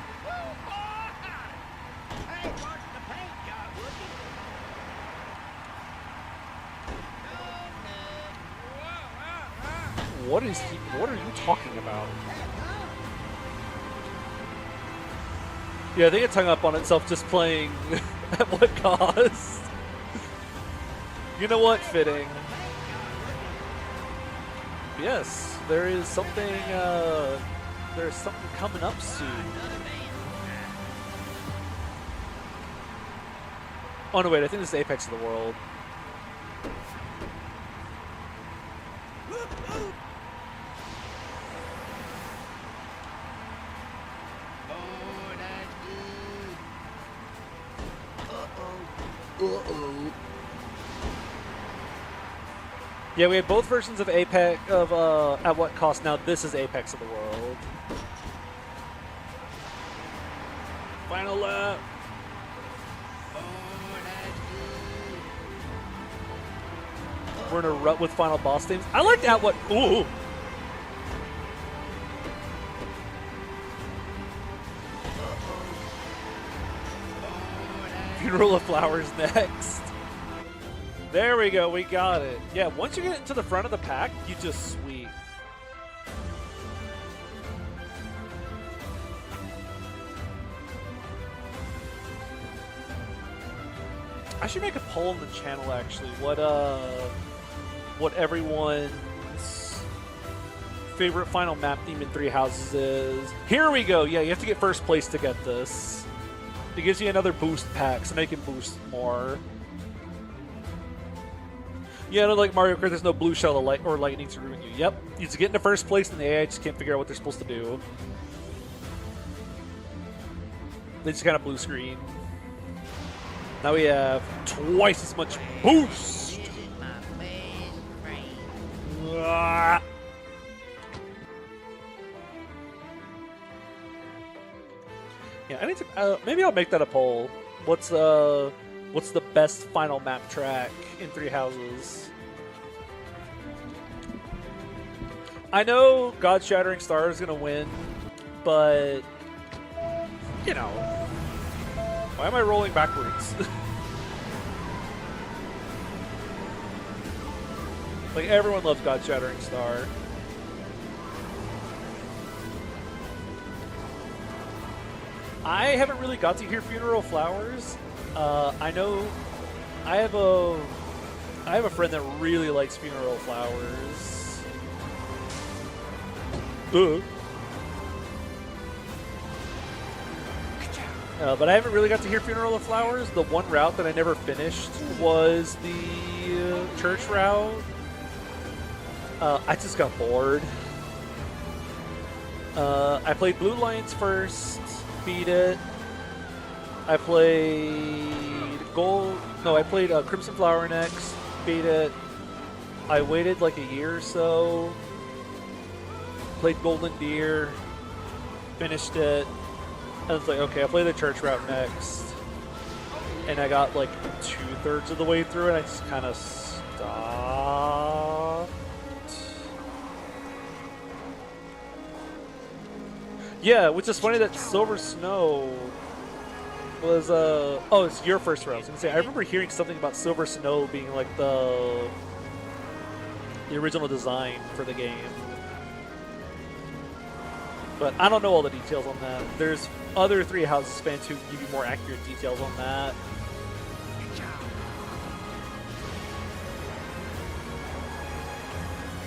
What is he? What are you talking about? Yeah, I think it's hung up on itself just playing At What Cost? You know what? Fitting. Yes, there is something. There's something coming up soon. Oh no, wait! I think this is Apex of the World. Yeah, we had both versions of Apex of At What Cost. Now this is Apex of the World. Final lap. We're in a rut with final boss themes. I liked At What. Ooh. Funeral of Flowers next. There we go, we got it. Yeah, once you get into the front of the pack, you just sweep. I should make a poll on the channel actually. What everyone's favorite final map theme in Three Houses is. Here we go. Yeah, you have to get first place to get this. It gives you another boost pack, so now you can boost more. Yeah, like Mario Kart, there's no blue shell or lightning to ruin you. Yep, you just get into first place, and the AI just can't figure out what they're supposed to do. They just kind of blue screen. Now we have twice as much boost. This is my best friend. Ah. Yeah, I need to. Maybe I'll make that a poll. What's the best final map track in Three Houses? I know God Shattering Star is gonna win, but you know, why am I rolling backwards? Like everyone loves God Shattering Star. I haven't really got to hear Funeral Flowers. I know I have a friend that really likes Funeral Flowers. But I haven't really got to hear Funeral of Flowers. The one route that I never finished was the church route. I just got bored. I played Blue Lions first. Beat it. I played Crimson Flower next. Beat it. I waited like a year or so. Played Golden Deer. Finished it. I was like, okay, I'll play the church route next. And I got like 2/3 of the way through and I just kind of stopped. Yeah, which is funny that Silver Snow was, oh, it's your first round. I was gonna say, I remember hearing something about Silver Snow being like the original design for the game. But I don't know all the details on that. There's other Three Houses fans who give you more accurate details on that.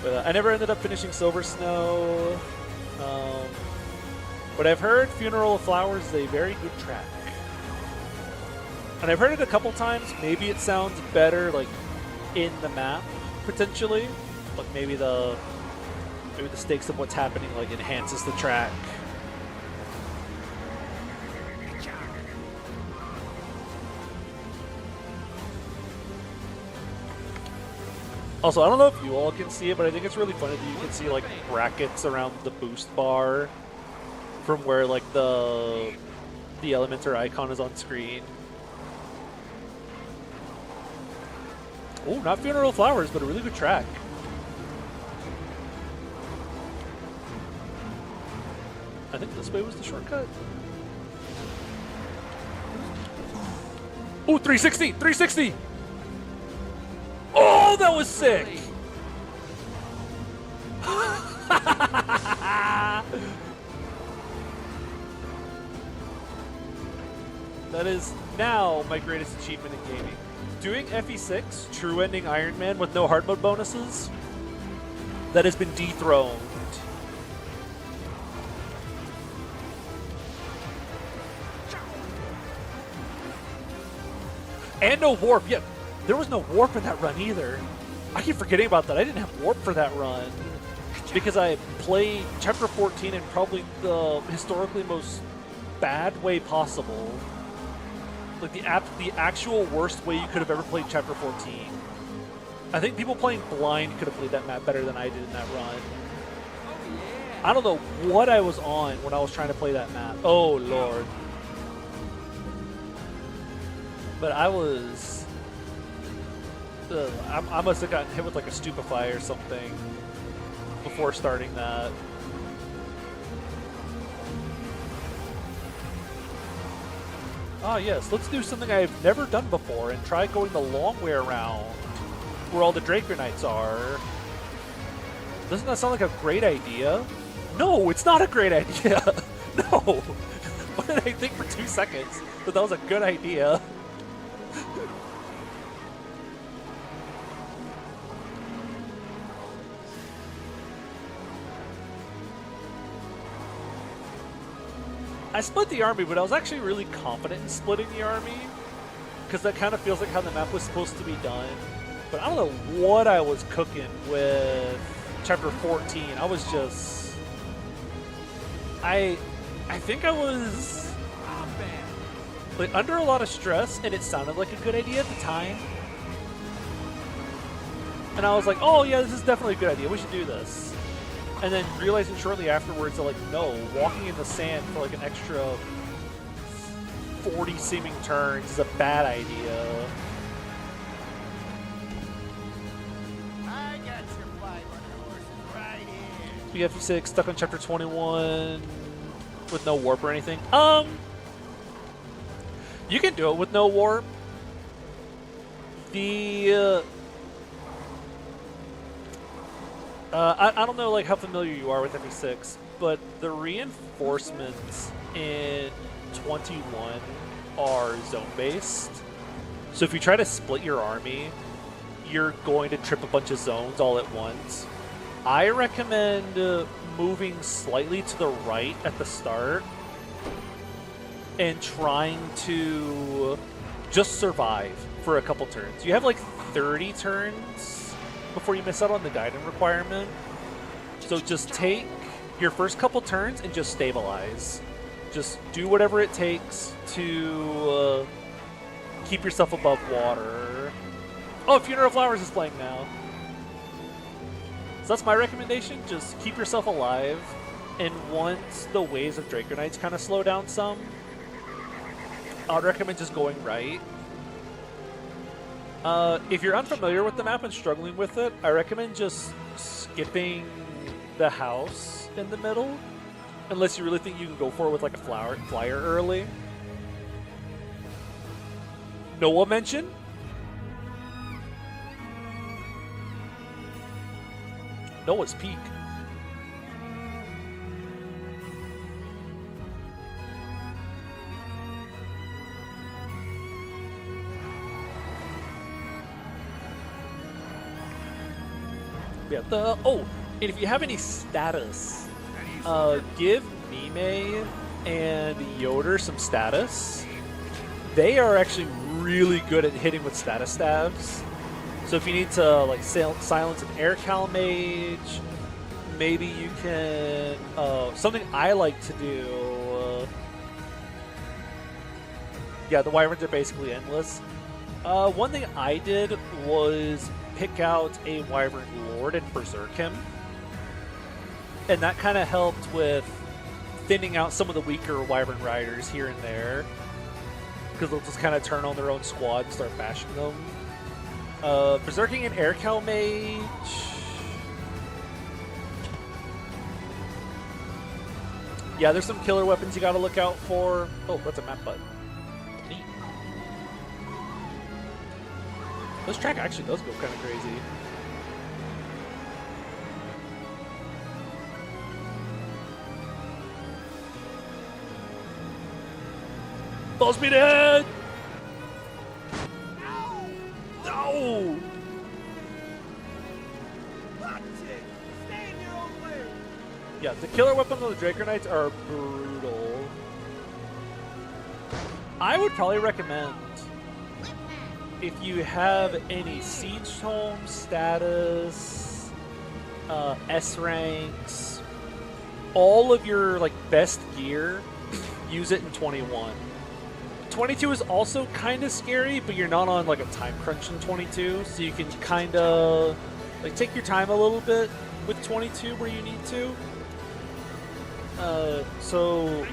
But I never ended up finishing Silver Snow. But I've heard Funeral of Flowers is a very good track. And I've heard it a couple times. Maybe it sounds better, like, in the map, potentially. Like, maybe the stakes of what's happening, like, enhances the track. Also, I don't know if you all can see it, but I think it's really funny that you can see, like, brackets around the boost bar from where, like, the Elementor icon is on screen. Oh, not Funeral Flowers, but a really good track. I think this way was the shortcut. Oh, 360! 360! Oh, that was sick! That is now my greatest achievement in gaming. Doing FE6, true ending Iron Man with no hard mode bonuses, that has been dethroned. And no warp. Yeah, there was no warp in that run either. I keep forgetting about that. I didn't have warp for that run because I played Chapter 14 in probably the historically most bad way possible. Like the actual worst way you could have ever played Chapter 14. I think people playing blind could have played that map better than I did in that run. I don't know what I was on when I was trying to play that map. Oh, Lord. But I was... I must have gotten hit with like a stupefy or something before starting that. Ah, yes, let's do something I've never done before and try going the long way around where all the Draconnites are. Doesn't that sound like a great idea? No, it's not a great idea. No. What did I think for 2 seconds? That was a good idea. I split the army, but I was actually really confident in splitting the army because that kind of feels like how the map was supposed to be done. But I don't know what I was cooking with chapter 14. I was just, I think I was like under a lot of stress, and it sounded like a good idea at the time. And I was like, oh yeah, this is definitely a good idea. We should do this. And then realizing shortly afterwards that, like, no, walking in the sand for like an extra 40 seeming turns is a bad idea. I got your 500 horses right here. BF6 stuck on chapter 21 with no warp or anything. You can do it with no warp. The I don't know like how familiar you are with FE6, but the reinforcements in 21 are zone based. So if you try to split your army, you're going to trip a bunch of zones all at once. I recommend moving slightly to the right at the start and trying to just survive for a couple turns. You have like 30 turns before you miss out on the guidance requirement. So just take your first couple turns and just stabilize. Just do whatever it takes to keep yourself above water. Oh, Funeral of Flowers is playing now. So that's my recommendation. Just keep yourself alive. And once the waves of Draco Knights kind of slow down some, I would recommend just going right. If you're unfamiliar with the map and struggling with it, I recommend just skipping the house in the middle, unless you really think you can go for it with like a flyer early. Noah mentioned. Noah's Peak. Yeah, and if you have any status, give Mime and Yoder some status. They are actually really good at hitting with status stabs. So if you need to like silence an air cal mage, maybe you can. Something I like to do. Yeah, the wyverns are basically endless. One thing I did was pick out a wyvern lord and berserk him, and that kind of helped with thinning out some of the weaker wyvern riders here and there, because they'll just kind of turn on their own squad and start bashing them. Berserking an air cal mage. Yeah, there's some killer weapons you got to look out for. Oh, that's a map button. Neat. This track actually does go kind of crazy. Full speed ahead! No! Yeah, the killer weapons of the Draco Knights are brutal. I would probably recommend, if you have any Siege Tome status, S ranks, all of your like best gear, use it in 21. 22 is also kind of scary, but you're not on like a time crunch in 22, so you can kind of like take your time a little bit with 22 where you need to. So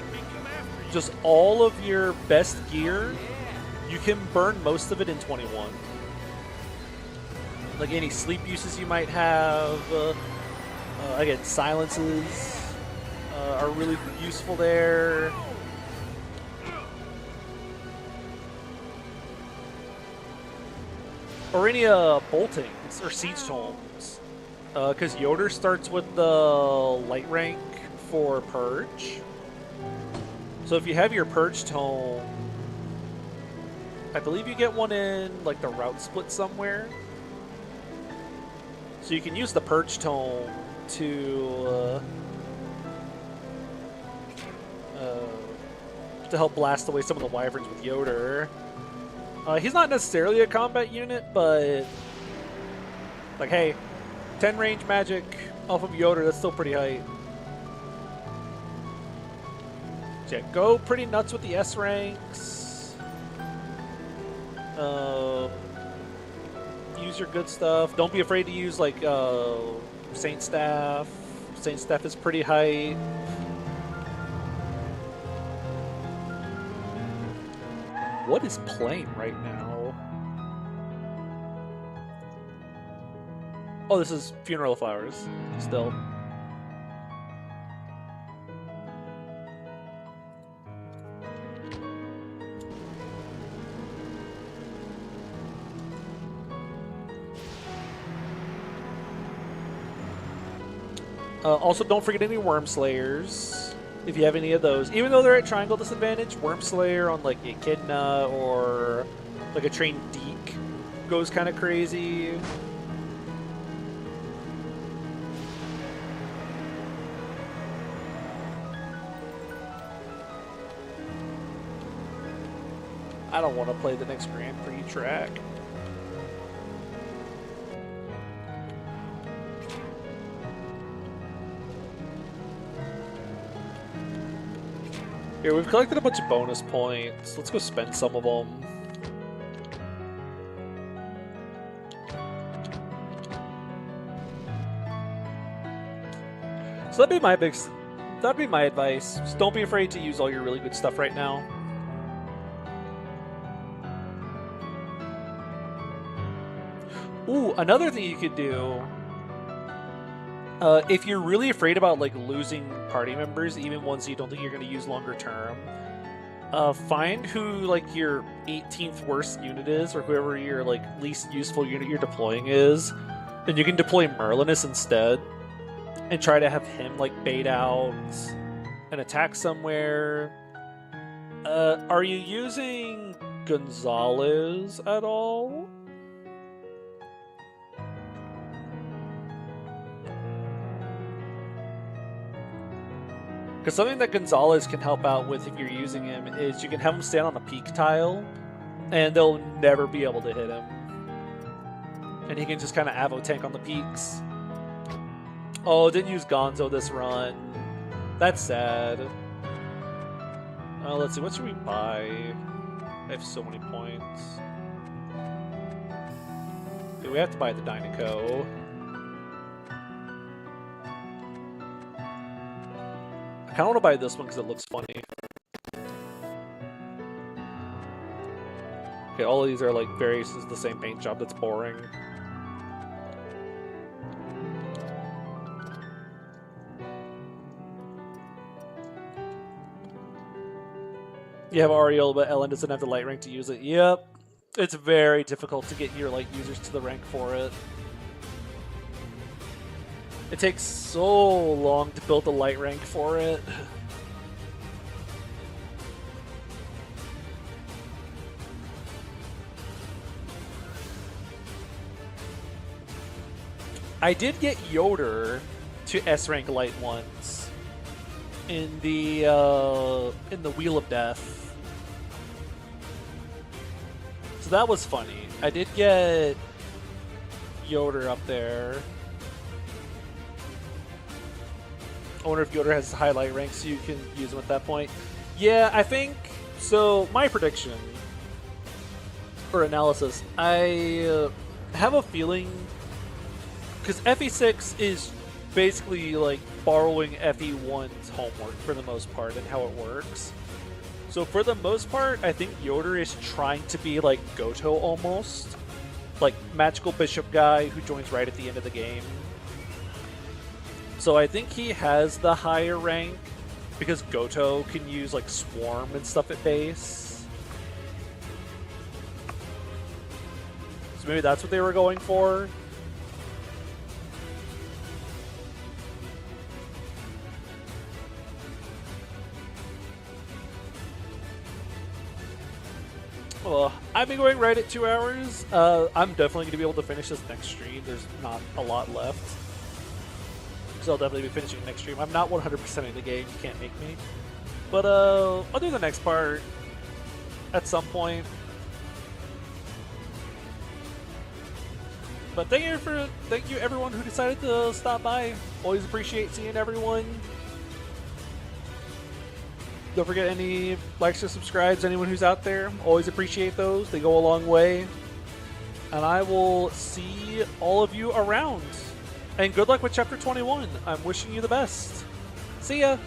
just all of your best gear, you can burn most of it in 21. Like any sleep uses you might have, again, silences are really useful there. Or any boltings or siege tomes, because Yoder starts with the light rank for Purge. So if you have your Purge tome, I believe you get one in like the route split somewhere. So you can use the Purge tome to to help blast away some of the wyverns with Yoder. He's not necessarily a combat unit, but like, hey, 10 range magic off of Yoder, that's still pretty high. So yeah, go pretty nuts with the S ranks. Use your good stuff. Don't be afraid to use like Saint Staff. Saint Staff is pretty high. What is playing right now? Oh, this is Funeral of Flowers still. Also, don't forget any Worm Slayers, if you have any of those. Even though they're at triangle disadvantage, Worm Slayer on like Echidna or like a trained Deke goes kind of crazy. I don't want to play the next Grand Prix track. Here, we've collected a bunch of bonus points. Let's go spend some of them. So that'd be my advice. Just don't be afraid to use all your really good stuff right now. Ooh, another thing you could do, if you're really afraid about like losing party members, even ones you don't think you're going to use longer term, find who like your 18th worst unit is, or whoever your like least useful unit you're deploying is, and you can deploy Merlinus instead, and try to have him like bait out an attack somewhere. Are you using Gonzalez at all? Because something that Gonzalez can help out with if you're using him is you can have him stand on a peak tile, and they'll never be able to hit him. And he can just kind of Avo tank on the peaks. Oh, didn't use Gonzo this run. That's sad. Let's see, what should we buy? I have so many points. Okay, we have to buy the Dynaco. I kind of want to buy this one because it looks funny. Okay, all of these are like variations of the same paint job that's boring. You have Ariel, but Ellen doesn't have the light rank to use it. Yep. It's very difficult to get your like users to the rank for it. It takes so long to build the light rank for it. I did get Yoder to S rank light once in the Wheel of Death. So that was funny. I did get Yoder up there. I wonder if Yoder has highlight rank so you can use him at that point. Yeah, I think so. My prediction or analysis, I have a feeling because FE6 is basically like borrowing FE1's homework for the most part and how it works. So for the most part, I think Yoder is trying to be like Goto almost, like magical bishop guy who joins right at the end of the game. So I think he has the higher rank because Goto can use like Swarm and stuff at base. So maybe that's what they were going for. Well, I've been going right at 2 hours. I'm definitely going to be able to finish this next stream. There's not a lot left. So I'll definitely be finishing next stream. I'm not 100%ing the game. You can't make me. But I'll do the next part at some point. But thank you everyone who decided to stop by. Always appreciate seeing everyone. Don't forget any likes or subscribes, anyone who's out there. Always appreciate those. They go a long way. And I will see all of you around. And good luck with Chapter 21. I'm wishing you the best. See ya!